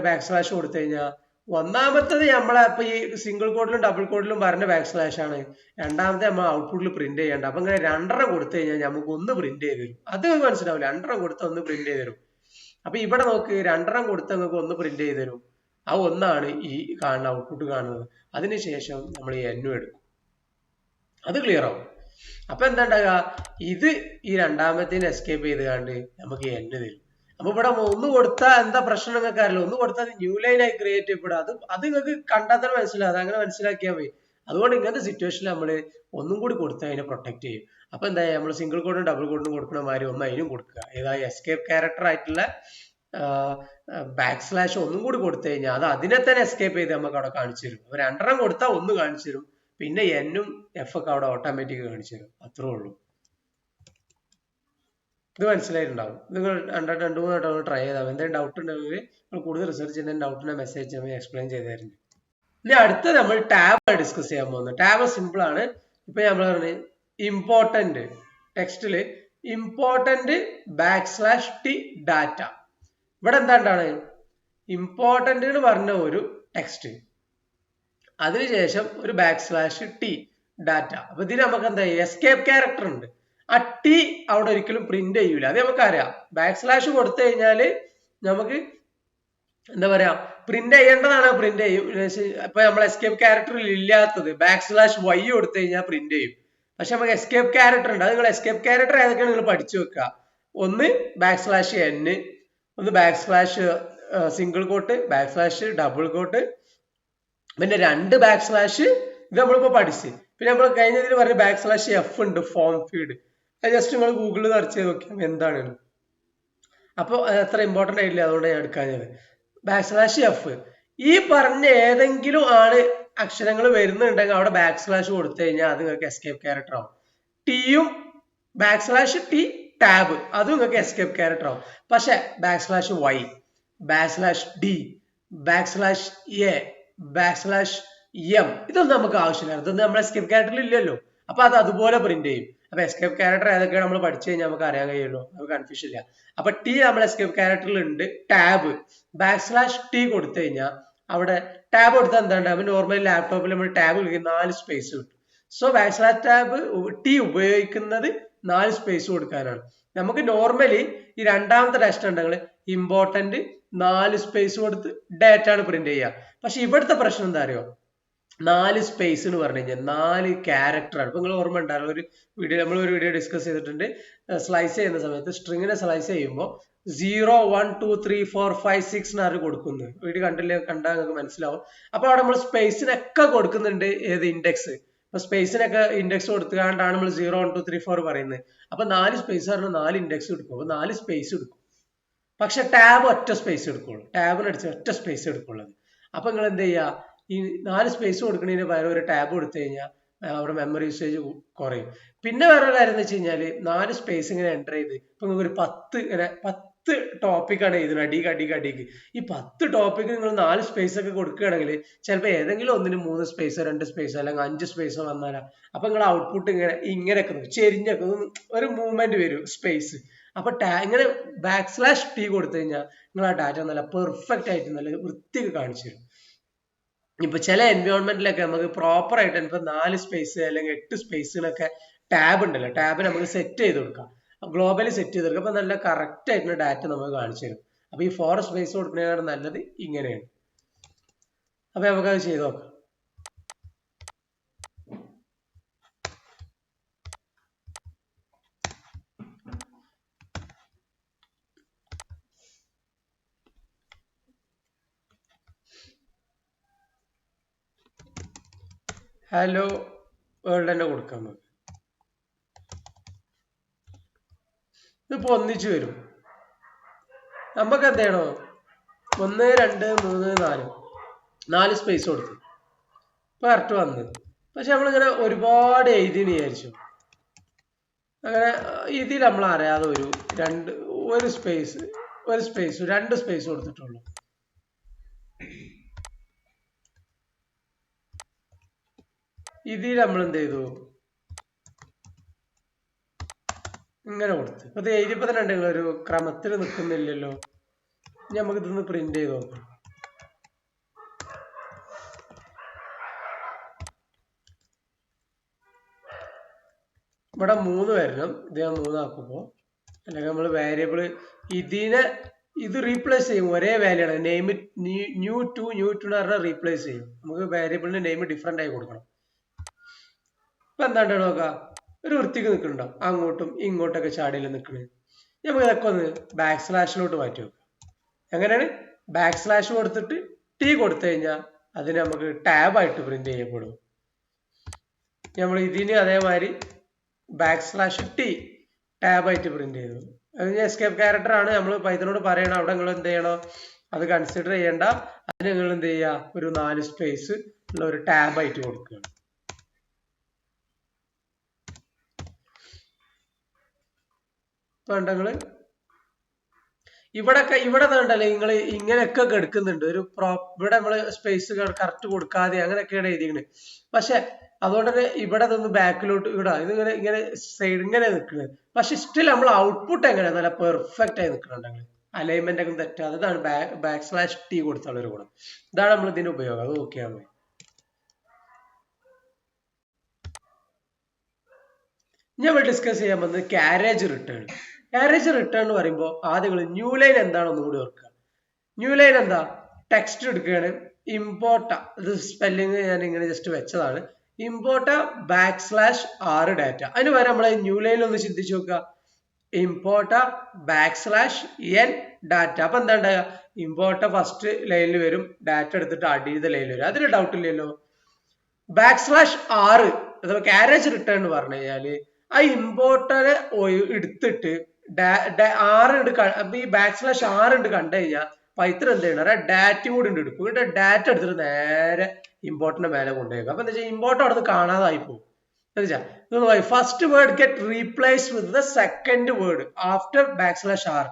ബാക്ക് സ്ലാഷ് കൊടുത്തു കഴിഞ്ഞാൽ ഒന്നാമത്തത് നമ്മളെ ഇപ്പൊ ഈ സിംഗിൾ കോഡിലും ഡബിൾ കോഡിലും പറഞ്ഞ ബാക്ക് സ്ലാഷ് ആണ്. രണ്ടാമത്തെ നമ്മൾ ഔട്ട്പുട്ടിൽ പ്രിന്റ് ചെയ്യേണ്ട. അപ്പൊ ഇങ്ങനെ രണ്ടെണ്ണം കൊടുത്തു കഴിഞ്ഞാൽ നമുക്ക് ഒന്ന് പ്രിന്റ് ചെയ്ത് തരും. അത് മനസ്സിലാവില്ല. രണ്ടെണ്ണം കൊടുത്ത ഒന്ന് പ്രിന്റ് ചെയ്ത് തരും. അപ്പൊ ഇവിടെ നോക്ക്, രണ്ടെണ്ണം കൊടുത്ത നിങ്ങൾക്ക് ഒന്ന് പ്രിന്റ് ചെയ്ത് തരും. ആ ഒന്നാണ് ഈ കാണുന്ന ഔട്ട്പുട്ട് കാണുന്നത്. അതിനുശേഷം നമ്മൾ ഈ എന്നും എടുക്കും. അത് ക്ലിയർ ആവും. അപ്പൊ എന്താ ഉണ്ടാകുക? ഇത് ഈ രണ്ടാമത്തേന് എസ്കേപ്പ് ചെയ്ത് കണ്ട് നമുക്ക് എന്ന് തരും. അപ്പൊ ഇവിടെ ഒന്ന് കൊടുത്താൽ എന്താ പ്രശ്നം നിങ്ങൾക്ക് അറിയില്ല. ഒന്ന് കൊടുത്താൽ ന്യൂ ലൈൻ ആയി ക്രിയേറ്റ് ചെയ്യപ്പെടുക. അത് നിങ്ങൾക്ക് കണ്ടാൽ തന്നെ മനസ്സിലാവും. അത് അങ്ങനെ മനസ്സിലാക്കിയാൽ മതി. അതുകൊണ്ട് ഇങ്ങനത്തെ സിറ്റുവേഷനിൽ നമ്മൾ ഒന്നും കൂടി കൊടുത്താൽ അതിനെ പ്രൊട്ടക്ട് ചെയ്യും. അപ്പൊ എന്താ നമ്മൾ സിംഗിൾ കോഡും ഡബിൾ കോഡും കൊടുക്കുന്ന മാതിരി ഒന്ന് അതിനും കൊടുക്കുക. ഏതാ എസ്കേപ്പ് ക്യാരക്ടർ ആയിട്ടുള്ള ബാക്ക് സ്ലാഷ് ഒന്നും കൂടി കൊടുത്തു കഴിഞ്ഞാൽ അത് അതിനെ തന്നെ എസ്കേപ്പ് ചെയ്ത് നമുക്ക് അവിടെ കാണിച്ചു തരും. അപ്പൊ രണ്ടെണ്ണം കൊടുത്താൽ ഒന്ന് കാണിച്ചു തരും. പിന്നെ എന്നും എഫ് ഒക്കെ അവിടെ ഓട്ടോമാറ്റിക് കാണിച്ചു തരും. അത്രേ ഉള്ളൂ. ഇത് മനസ്സിലായിട്ടുണ്ടാവും. നിങ്ങൾ രണ്ടു മൂന്ന് വട്ടം ട്രൈ ചെയ്താൽ എന്തെങ്കിലും ഡൗട്ട് ഉണ്ടെങ്കിൽ നിങ്ങൾ കൂടുതൽ റിസർച്ച് ചെയ്യുന്ന ഡൗട്ടിനെ മെസ്സേജ് ചെയ്യാൻ എക്സ്പ്ലെയിൻ ചെയ്തായിരുന്നു. ഇനി അടുത്ത നമ്മൾ ടാബ് ഡിസ്കസ് ചെയ്യാൻ പോകുന്നത്. ടാബ് സിമ്പിൾ ആണ്. ഇപ്പൊ നമ്മൾ പറഞ്ഞു ഇമ്പോർട്ടന്റ് ടെക്സ്റ്റില് important backslash t data. ഇവിടെ എന്താണ് ഇമ്പോർട്ടന്റ് എന്ന് പറഞ്ഞ ഒരു ടെക്സ്റ്റ്, അതിനുശേഷം ഒരു ബാക്ക് സ്ലാഷ് ടി ഡാറ്റ. അപ്പൊ ഇതിന് നമുക്ക് എന്താ എസ്കേപ്പ് ക്യാരക്ടർ ഉണ്ട്. ആ ടി അവിടെ ഒരിക്കലും പ്രിന്റ് ചെയ്യൂല. അത് നമുക്കറിയാം. ബാക്ക് സ്ലാഷ് കൊടുത്തു കഴിഞ്ഞാല് നമുക്ക് എന്താ പറയാ പ്രിന്റ് ചെയ്യേണ്ടതാണ്, പ്രിന്റ് ചെയ്യും. ഇപ്പൊ നമ്മൾ എസ്കേപ്പ് ക്യാരക്ടറിൽ ഇല്ലാത്തത് ബാക്ക് സ്ലാഷ് വൈ കൊടുത്തു കഴിഞ്ഞാൽ പ്രിന്റ് ചെയ്യും. പക്ഷെ നമുക്ക് എസ്കേപ്പ് ക്യാരക്ടർ ഉണ്ട്. അത് നിങ്ങൾ എസ്കേപ്പ് ക്യാരക്ടർ ഏതൊക്കെയാണ് നിങ്ങൾ പഠിച്ചു വെക്കുക. ഒന്ന് \n, ഒന്ന് സിംഗിൾ കോട്ട്, ഡബിൾ കോട്ട്, പിന്നെ 2 ഇത് നമ്മളിപ്പോ പഠിച്ച്. പിന്നെ നമ്മൾ കഴിഞ്ഞതിൽ പറഞ്ഞ \f ഉണ്ട്, ഫോം ഫീഡ്. അത് ജസ്റ്റ് നിങ്ങൾ ഗൂഗിളിൽ സെർച്ച് ചെയ്ത് നോക്കിയാൽ എന്താണ്. അപ്പോൾ അത്ര ഇമ്പോർട്ടന്റ് ആയിട്ടില്ല, അതുകൊണ്ട് ഞാൻ എടുക്കാഞ്ഞത്. \f ഈ പറഞ്ഞ ഏതെങ്കിലും ആണ് അക്ഷരങ്ങൾ വരുന്നുണ്ടെങ്കിൽ അവിടെ \, കൊടുത്തു കഴിഞ്ഞാൽ അത് നിങ്ങൾക്ക് എസ്കേപ്പ് ക്യാരക്ടർ ആവും. ടിയും \t ടാബ് അതും നിങ്ങൾക്ക് എസ്കേപ്പ് ക്യാരക്ടർ ആവും. പക്ഷെ \y, \d, \a, \m ഇതൊന്നും നമുക്ക് ആവശ്യമില്ല. ഇതൊന്നും നമ്മുടെ എസ്കേപ്പ് ക്യാരക്ടറിൽ ഇല്ലല്ലോ. അപ്പൊ അത് അതുപോലെ പ്രിന്റ് ചെയ്യും. അപ്പൊ എസ്കേപ്പ് ക്യാരക്ടർ ഏതൊക്കെയാണ് നമ്മൾ പഠിച്ചു കഴിഞ്ഞാൽ നമുക്ക് അറിയാൻ കഴിയുള്ളൂ, നമുക്ക് കൺഫ്യൂഷൻ ഇല്ല. അപ്പൊ ടി നമ്മൾ എസ്കേപ്പ് ക്യാരക്ടറിൽ ഉണ്ട്. ടാബ് \t കൊടുത്തു കഴിഞ്ഞാൽ അവിടെ ടാബ് കൊടുത്താൽ എന്താണ്, നമ്മൾ നോർമലി ലാപ്ടോപ്പിൽ നമ്മൾ ടാബ് വിളിക്കുന്ന 4 സ്പേസ് കിട്ടും. സോ \t ഉപയോഗിക്കുന്നത് 4 സ്പേസ് കൊടുക്കാനാണ്. നമുക്ക് നോർമലി ഈ രണ്ടാമത്തെ ടെസ്റ്റ് ഉണ്ടെങ്കിൽ ഇമ്പോർട്ടന്റ് 4 സ്പേസ് കൊടുത്ത് ഡേറ്റ ആണ് പ്രിന്റ് ചെയ്യുക. പക്ഷെ ഇവിടുത്തെ പ്രശ്നം എന്താ അറിയോ, 4 സ്പേസ് എന്ന് പറഞ്ഞു കഴിഞ്ഞാൽ 4 ക്യാരക്ടർ ആണ്. ഇപ്പൊ നിങ്ങൾ ഓർമ്മ ഉണ്ടാകും, നമ്മൾ ഒരു വീഡിയോ ഡിസ്കസ് ചെയ്തിട്ടുണ്ട്. സ്ലൈസ് ചെയ്യുന്ന സമയത്ത് സ്ട്രിങ്ങിനെ സ്ലൈസ് ചെയ്യുമ്പോൾ 0, 1, 2, 3, 4, 5, 6 എന്നാണ് കൊടുക്കുന്നത്. വീഡിയോ കണ്ടാൽ നിങ്ങൾക്ക് മനസ്സിലാവും. അപ്പൊ അവിടെ നമ്മൾ സ്പേസിനൊക്കെ കൊടുക്കുന്നുണ്ട് ഏത് ഇൻഡെക്സ്. അപ്പൊ സ്പേസിനൊക്കെ ഇൻഡെക്സ് കൊടുത്തുകൊണ്ടാണ് നമ്മൾ 0, 1, 2, 3, 4 പറയുന്നത്. അപ്പൊ 4 സ്പേസ് പറഞ്ഞാൽ 4 ഇൻഡെക്സ് എടുക്കും. അപ്പൊ 4 സ്പേസ് എടുക്കും. പക്ഷെ ടാബ് ഒറ്റ സ്പേസ് എടുക്കുള്ളൂ. ടാബിനടിച്ച് ഒറ്റ സ്പേസ് എടുക്കുള്ളൂ. അപ്പൊ നിങ്ങൾ എന്ത് ചെയ്യുക, ഈ 4 സ്പേസ് കൊടുക്കുന്നതിന് പകരം ഒരു ടാബ് കൊടുത്തു കഴിഞ്ഞാൽ അവിടെ മെമ്മറി യൂസേജ് കുറയും. പിന്നെ വേറെ കാര്യം എന്ന് വെച്ച് കഴിഞ്ഞാൽ 4 സ്പേസ് ഇങ്ങനെ എൻ്റർ ചെയ്ത് ഇപ്പൊ നിങ്ങൾക്ക് ഒരു 10 ടോപ്പിക്കാണ് ഇതിന് അടിക്ക്. ഈ 10 ടോപ്പിക്ക് നിങ്ങൾ 4 സ്പേസ് ഒക്കെ കൊടുക്കുകയാണെങ്കിൽ ചിലപ്പോൾ ഏതെങ്കിലും ഒന്നിന് 3 സ്പേസോ 2 സ്പേസോ അല്ലെങ്കിൽ 5 സ്പേസോ വന്നാലാ അപ്പൊ നിങ്ങൾ ഔട്ട്പുട്ട് ഇങ്ങനെയൊക്കെ ചെരിഞ്ഞൊക്കെ ഒരു മൂവ്മെന്റ് വരും സ്പേസ്. അപ്പൊ ഇങ്ങനെ \t കൊടുത്തു കഴിഞ്ഞാൽ നിങ്ങൾ ആ ഡാറ്റ നല്ല പെർഫെക്റ്റ് ആയിട്ട് നല്ല വൃത്തിക്ക് കാണിച്ചു തരും. ഇപ്പൊ ചില എൻവയോൺമെന്റിലൊക്കെ നമുക്ക് പ്രോപ്പർ ആയിട്ട് ഇപ്പൊ 4 സ്പേസ് അല്ലെങ്കിൽ 8 സ്പേസിനൊക്കെ ടാബ് ഉണ്ടല്ലോ, ടാബ് നമുക്ക് സെറ്റ് ചെയ്ത് കൊടുക്കാം, ഗ്ലോബലി സെറ്റ് ചെയ്ത് കൊടുക്കാം. അപ്പൊ നല്ല കറക്റ്റ് ആയിട്ടുള്ള ഡാറ്റ നമുക്ക് കാണിച്ചു തരും. അപ്പൊ ഈ 4 സ്പേസ് കൊടുക്കുന്നതിനാണ് നല്ലത് ഇങ്ങനെയാണ്. അപ്പൊ നമുക്കത് ചെയ്ത് നോക്കാം. ഹലോ വേൾഡ് തന്നെ കൊടുക്കാം നമുക്ക്. ഇതിപ്പോ ഒന്നിച്ചു വരും. നമുക്ക് എന്ത് ചെയ്യണോ, 1, 2, 3, 4 സ്പേസ് കൊടുത്തു കറക്റ്റ് വന്ന്. പക്ഷെ നമ്മളിങ്ങനെ ഒരുപാട് എഴുതിന്ന് വിചാരിച്ചു. അങ്ങനെ ഇതിൽ നമ്മൾ അറിയാതെ ഒരു സ്പേസ് 2 സ്പേസ് കൊടുത്തിട്ടുള്ളൂ. ഇതിൽ നമ്മൾ എന്ത് ചെയ്തു, ഇങ്ങനെ കൊടുത്ത്. അപ്പൊ ഇത് എഴുതിയപ്പോ തന്നെ ഉണ്ടെങ്കിൽ ഒരു ക്രമത്തിൽ നിൽക്കുന്നില്ലല്ലോ. നമുക്ക് ഇതൊന്ന് പ്രിന്റ് ചെയ്ത് നോക്കാം. ഇവിടെ 3 വരണം. ഇത് ഞാൻ 3 ആക്കുമ്പോ അല്ലെങ്കിൽ നമ്മൾ വേരിയബിൾ ഇത് റീപ്ലേസ് ചെയ്യും. ഒരേ വാല്യൂ ആണ്. നെയിം ന്യൂ ടു എന്ന് പറഞ്ഞാൽ റീപ്ലേസ് ചെയ്യും. നമുക്ക് വേരിയബിളിന്റെ നെയിം ഡിഫറെന്റ് ആയി കൊടുക്കണം. ഇപ്പൊ എന്താണ്ട് നോക്കാം, ഒരു വൃത്തിക്ക് നിൽക്കുന്നുണ്ടോ, അങ്ങോട്ടും ഇങ്ങോട്ടൊക്കെ ചാടിയിൽ നിൽക്കുന്നത്. നമുക്ക് ഇതൊക്കെ ഒന്ന് \ലോട്ട് മാറ്റി വെക്കാം. എങ്ങനെയാണ്, \, കൊടുത്തിട്ട് t കൊടുത്തു കഴിഞ്ഞാൽ അതിന് നമുക്ക് ടാബായിട്ട് പ്രിന്റ് ചെയ്യപ്പെടും. നമ്മൾ ഇതിന് അതേമാതിരി \t ടാബായിട്ട് പ്രിന്റ് ചെയ്തു. അത് എസ്കേപ്പ് ക്യാരക്ടർ ആണ്. നമ്മൾ പൈത്തനോട് പറയണം അവിടെ നിങ്ങൾ എന്ത് ചെയ്യണം, അത് കൺസിഡർ ചെയ്യേണ്ട. അതിന് നിങ്ങൾ എന്ത് ചെയ്യുക, ഒരു 4 സ്പേസ് ഉള്ള ഒരു ടാബായിട്ട് കൊടുക്കുകയാണ്. വേണ്ടങ്ങള് ഇവിടെ വേണ്ടല്ലേ, നിങ്ങൾ ഇങ്ങനെയൊക്കെ എടുക്കുന്നുണ്ട്. ഇവിടെ നമ്മള് സ്പേസ് കറക്റ്റ് കൊടുക്കാതെ അങ്ങനെയൊക്കെയാണ് എഴുതിക്കുന്നത്. പക്ഷെ അതുകൊണ്ട് തന്നെ ഇവിടെ നിന്ന് ബാക്കിലോട്ട് ഇങ്ങനെ സൈഡ് ഇങ്ങനെ നിൽക്കുന്നത്. പക്ഷെ സ്റ്റിൽ നമ്മൾ ഔട്ട്പുട്ട് എങ്ങനെയാ നല്ല പെർഫെക്റ്റ് ആയി നിൽക്കുന്നുണ്ടെങ്കിൽ അലൈൻമെന്റ് ഒക്കെ തെറ്റാതെ. അതാണ് \t കൊടുത്തുള്ള ഒരു ഗുണം. ഇതാണ് നമ്മൾ ഇതിന്റെ ഉപയോഗം. അത് നോക്കിയാൽ മതി. ഞാൻ ഡിസ്കസ് ചെയ്യാൻ വന്നത് ക്യാരേജ് റിട്ടേൺ. ക്യാരേജ് റിട്ടേൺ എന്ന് പറയുമ്പോൾ ആദ്യം ന്യൂ ലൈൻ എന്താണെന്ന് കൂടി ഓർക്കുക. ന്യൂ ലൈൻ എന്താ, ടെക്സ്റ്റ് എടുക്കുകയാണ്, ഇമ്പോർട്ട ഇത് സ്പെല്ലിങ് ഞാൻ ഇങ്ങനെ ജസ്റ്റ് വെച്ചതാണ്. Import \r data. അതിന് വരെ നമ്മളെ ന്യൂ ലൈനിൽ ഒന്ന് ചിന്തിച്ചു നോക്കുക. Import \n data. അപ്പൊ എന്താ ഉണ്ടാകുക? ഇമ്പോർട്ട് ഫസ്റ്റ് ലൈനിൽ വരും, ഡാറ്റ എടുത്തിട്ട് അടിയത്തെ ലൈനിൽ വരും. അതിൽ ഡൗട്ട് ഇല്ലല്ലോ. \r അഥവാ കാരേജ് റിട്ടേൺ എന്ന് പറഞ്ഞു കഴിഞ്ഞാല് ആ ഇമ്പോർട്ടനെ എടുത്തിട്ട് r അപ്പൊ ഈ \r ഉണ്ട് കണ്ടു കഴിഞ്ഞാൽ പൈത്തൺ എന്ത് ചെയ്യണം? ഡാറ്റ കൂടി ഉണ്ട് എടുക്കും. എന്നിട്ട് ഡാറ്റ എടുത്തിട്ട് നേരെ ഇമ്പോർട്ടന്റെ മേലെ കൊണ്ടുപോയി. അപ്പൊ എന്താ വെച്ചാൽ ഇമ്പോർട്ട് അവിടെ കാണാതായി പോകും. First word get replaced with the second word after \r.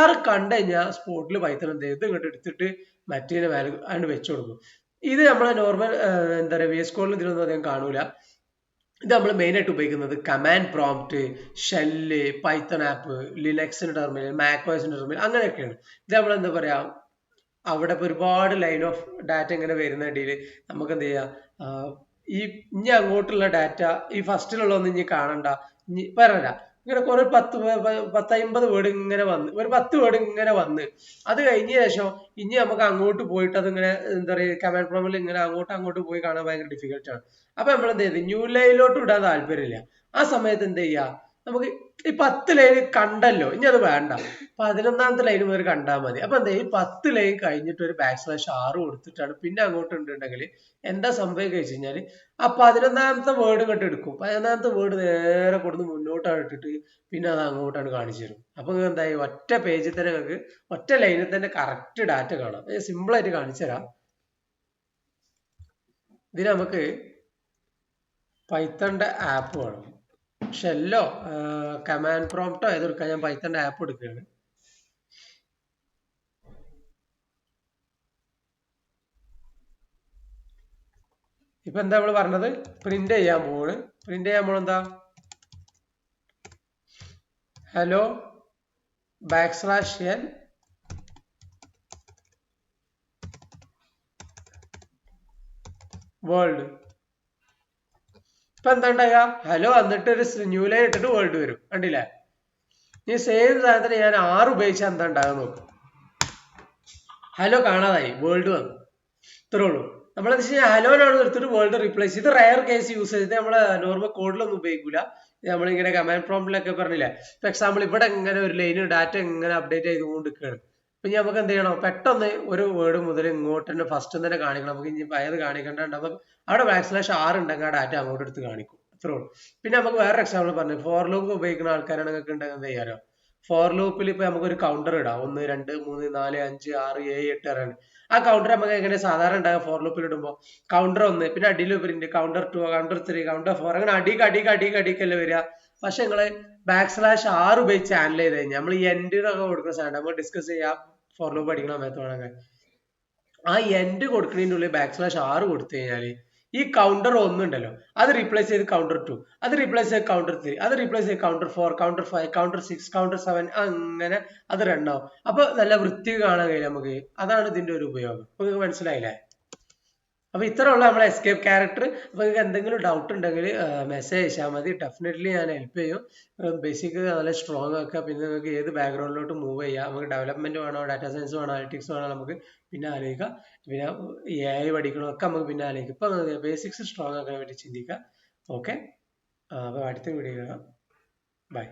\r കണ്ടു കഴിഞ്ഞാൽ സ്പോട്ടിൽ പൈത്തൺ എന്ത് ചെയ്യും? ഇത് ഇങ്ങോട്ട് എടുത്തിട്ട് മറ്റേ മേലെ അതിന് വെച്ചു കൊടുക്കും. ഇത് നമ്മളെ നോർമൽ എന്താ പറയുക VS Code ഇതിലൊന്നും അധികം കാണൂല. ഇത് നമ്മൾ മെയിൻ ആയിട്ട് ഉപയോഗിക്കുന്നത് command prompt, shell, Python app, ലിനക്സിന്റെ ടെർമിനൽ, മാക്ഓഎസിന്റെ ടെർമിനൽ അങ്ങനെയൊക്കെയാണ്. ഇത് നമ്മൾ എന്താ പറയാ, അവിടെ ഇപ്പൊ ഒരുപാട് ലൈൻ ഓഫ് ഡാറ്റ ഇങ്ങനെ വരുന്ന ഇടയിൽ നമുക്ക് എന്ത് ചെയ്യാം, ഈ ഇനി അങ്ങോട്ടുള്ള ഡാറ്റ ഈ ഫസ്റ്റിലുള്ളതൊന്നും ഇനി കാണണ്ട, ഇനി പറയല ഇങ്ങനെ കുറെ 10-50 വേർഡ് ഇങ്ങനെ വന്ന്, ഒരു 10 വേർഡ് ഇങ്ങനെ വന്ന് അത് കഴിഞ്ഞ ശേഷം ഇനി നമുക്ക് അങ്ങോട്ട് പോയിട്ട് അതിങ്ങനെ എന്താ പറയുക കമാൻഡ് പ്രോംപ്റ്റിൽ ഇങ്ങനെ അങ്ങോട്ട് പോയി കാണാൻ ഭയങ്കര ഡിഫിക്കൽട്ട് ആണ്. അപ്പൊ നമ്മൾ എന്ത് ചെയ്ത് ന്യൂ ലൈനിലോട്ട് ഇടാൻ താല്പര്യമില്ല. ആ സമയത്ത് എന്ത് ചെയ്യാ, നമുക്ക് ഈ 10 ലൈൻ കണ്ടല്ലോ, ഇനി അത് വേണ്ട, 11ാമത്തെ ലൈൻ മുതൽ കണ്ടാൽ മതി. അപ്പൊ എന്താ, ഈ 10 ലൈൻ കഴിഞ്ഞിട്ട് ഒരു \r കൊടുത്തിട്ടാണ് പിന്നെ അങ്ങോട്ട് ഉണ്ടെങ്കിൽ എന്താ സംഭവിക്കുക വെച്ച് കഴിഞ്ഞാല് ആ 11ാമത്തെ വേർഡ് ഇങ്ങോട്ട് എടുക്കും. 11ാമത്തെ വേർഡ് നേരെ കൊടുത്ത് മുന്നോട്ടാണ് ഇട്ടിട്ട് പിന്നെ അത് അങ്ങോട്ടാണ് കാണിച്ചു തരും. അപ്പൊ എന്തായി, ഒറ്റ പേജിൽ തന്നെ നിങ്ങൾക്ക് ഒറ്റ ലൈനിൽ തന്നെ കറക്റ്റ് ഡാറ്റ കാണാം. സിമ്പിൾ ആയിട്ട് കാണിച്ചു തരാം. ഇതിന് നമുക്ക് പൈത്തണിന്റെ ആപ്പ് വേണം. ഷെല്ലോ കമാൻഡ് പ്രോംപ്റ്റോ ഏതെടുക്കാൻ, ഞാൻ പൈത്തണിന്റെ ആപ്പ് എടുക്കുകയാണ്. ഇപ്പൊ എന്താ നമ്മൾ പറഞ്ഞത്, പ്രിന്റ് ചെയ്യാൻ പോവാണ്. പ്രിന്റ് ചെയ്യാൻ പോണ എന്താ, ഹലോ \n വേൾഡ്. ഇപ്പൊ എന്താ ഉണ്ടാകുക, ഹലോ എന്നിട്ട് ഒരു ന്യൂ ലൈൻ ഇട്ടിട്ട് വേൾഡ് വരും, കണ്ടില്ലേ? ഈ സെയിം സാധനത്തിന് ഞാൻ r ഉപയോഗിച്ചാൽ എന്താ ഉണ്ടാകുക നോക്കും. ഹലോ കാണാതായി, വേൾഡ് വന്നു. ഇത്രേ ഉള്ളൂ. നമ്മളെന്താ വെച്ച് കഴിഞ്ഞാൽ ഹലോനാണ് എടുത്തിട്ട് വേൾഡ് റീപ്ലേസ്. ഇത് റയർ കേസ് യൂസ് ചെയ്ത് നമ്മളെ നോർമൽ കോഡിലൊന്നും ഉപയോഗിക്കില്ല. നമ്മളിങ്ങനെ കമാൻഡ് പ്രോംപ്റ്റിലൊക്കെ പറഞ്ഞില്ലേ, ഫോർ എക്സാമ്പിൾ ഇവിടെ ഇങ്ങനെ ഒരു ലൈന് ഡാറ്റ ഇങ്ങനെ അപ്ഡേറ്റ് ചെയ്തുകൊണ്ട് നിൽക്കുകയാണ്. അപ്പൊ ഇനി നമുക്ക് എന്ത് ചെയ്യണം, പെട്ടെന്ന് ഒരു വേർഡ് മുതൽ ഇങ്ങോട്ട് തന്നെ ഫസ്റ്റ് തന്നെ കാണിക്കണം. നമുക്ക് ഇനി പയത് കാണിക്കേണ്ട, അപ്പൊ അവിടെ \r ഉണ്ടെങ്കിൽ ആ ഡാറ്റ അങ്ങോട്ട് എടുത്ത് കാണിക്കും. അത്രേ ഉള്ളൂ. പിന്നെ നമുക്ക് വേറെ എക്സാമ്പിൾ പറഞ്ഞു, ഫോർ ലൂപ്പ് ഉപയോഗിക്കുന്ന ആൾക്കാരാണെങ്കിൽ ഉണ്ടെങ്കിൽ എന്ത് ചെയ്യാറോ, ഫോർ ലൂപ്പിൽ ഇപ്പൊ നമുക്ക് ഒരു കൗണ്ടർ ഇടാം, 1 2 3 4 5 6 7 8 ആണ്. ആ കൗണ്ടർ നമുക്ക് എങ്ങനെ സാധാരണ ഉണ്ടാകുക, ഫോർ ലൂപ്പിൽ ഇടുമ്പോൾ കൗണ്ടർ 1, പിന്നെ അടിയിൽ പ്രിന്റ് കൗണ്ടർ 2, കൗണ്ടർ 3, കൗണ്ടർ 4 അങ്ങനെ അടിക്കല്ലേ വരിക. പക്ഷെ നിങ്ങള് \r ഉപയോഗിച്ച് ഹാൻഡിൽ ചെയ്ത് കഴിഞ്ഞാൽ നമ്മൾ ഈ എൻഡിനൊക്കെ കൊടുക്കുന്ന സാധനം നമ്മൾ ഡിസ്കസ് ചെയ്യാം ഫോർ ലൂപ്പ് പഠിക്കുന്ന സമയത്ത് വേണമെങ്കിൽ. ആ എൻഡ് കൊടുക്കുന്നതിൻ്റെ ഉള്ളിൽ \r കൊടുത്തു കഴിഞ്ഞാൽ ഈ കൗണ്ടർ 1 ഉണ്ടല്ലോ അത് റീപ്ലേസ് ചെയ്ത് കൗണ്ടർ 2, അത് റീപ്ലേസ് ചെയ്ത് കൗണ്ടർ 3, അത് റീപ്ലേസ് ചെയ്ത് കൗണ്ടർ 4, കൗണ്ടർ 5, കൗണ്ടർ 6, കൗണ്ടർ 7 അങ്ങനെ അത് റൺ ആവും. അപ്പൊ നല്ല വൃത്തി കാണാൻ കഴിയും നമുക്ക്. അതാണ് ഇതിന്റെ ഒരു ഉപയോഗം. അപ്പൊ നിങ്ങൾക്ക് മനസ്സിലായില്ലേ? അപ്പൊ ഇത്രയുള്ള നമ്മളെ എസ്കേപ്പ് ക്യാരക്ടർ. അപ്പൊ നിങ്ങൾക്ക് എന്തെങ്കിലും ഡൗട്ട് ഉണ്ടെങ്കിൽ മെസ്സേജ് അയച്ചാൽ മതി, ഡെഫിനറ്റ്ലി ഞാൻ ഹെൽപ്പ് ചെയ്യും. ബേസിക് നല്ല സ്ട്രോങ് ആക്കുക. പിന്നെ നിങ്ങൾക്ക് ഏത് ബാക്ക്ഗ്രൗണ്ടിലോട്ട് മൂവ് ചെയ്യാം. നമുക്ക് ഡെവലപ്മെന്റ് വേണോ, ഡാറ്റാ സയൻസ് വേണോ, അനലിറ്റിക്സ് വേണോ, നമുക്ക് പിന്നെ ആലോചിക്കാം. പിന്നെ AI പഠിക്കണമൊക്കെ നമുക്ക് പിന്നെ ആലോചിക്കും. ഇപ്പൊ ബേസിക്സ് സ്ട്രോങ് ആക്കാൻ വേണ്ടി ചിന്തിക്കുക. ഓക്കെ, അപ്പൊ അടുത്ത വീഡിയോ കാണാം. ബൈ.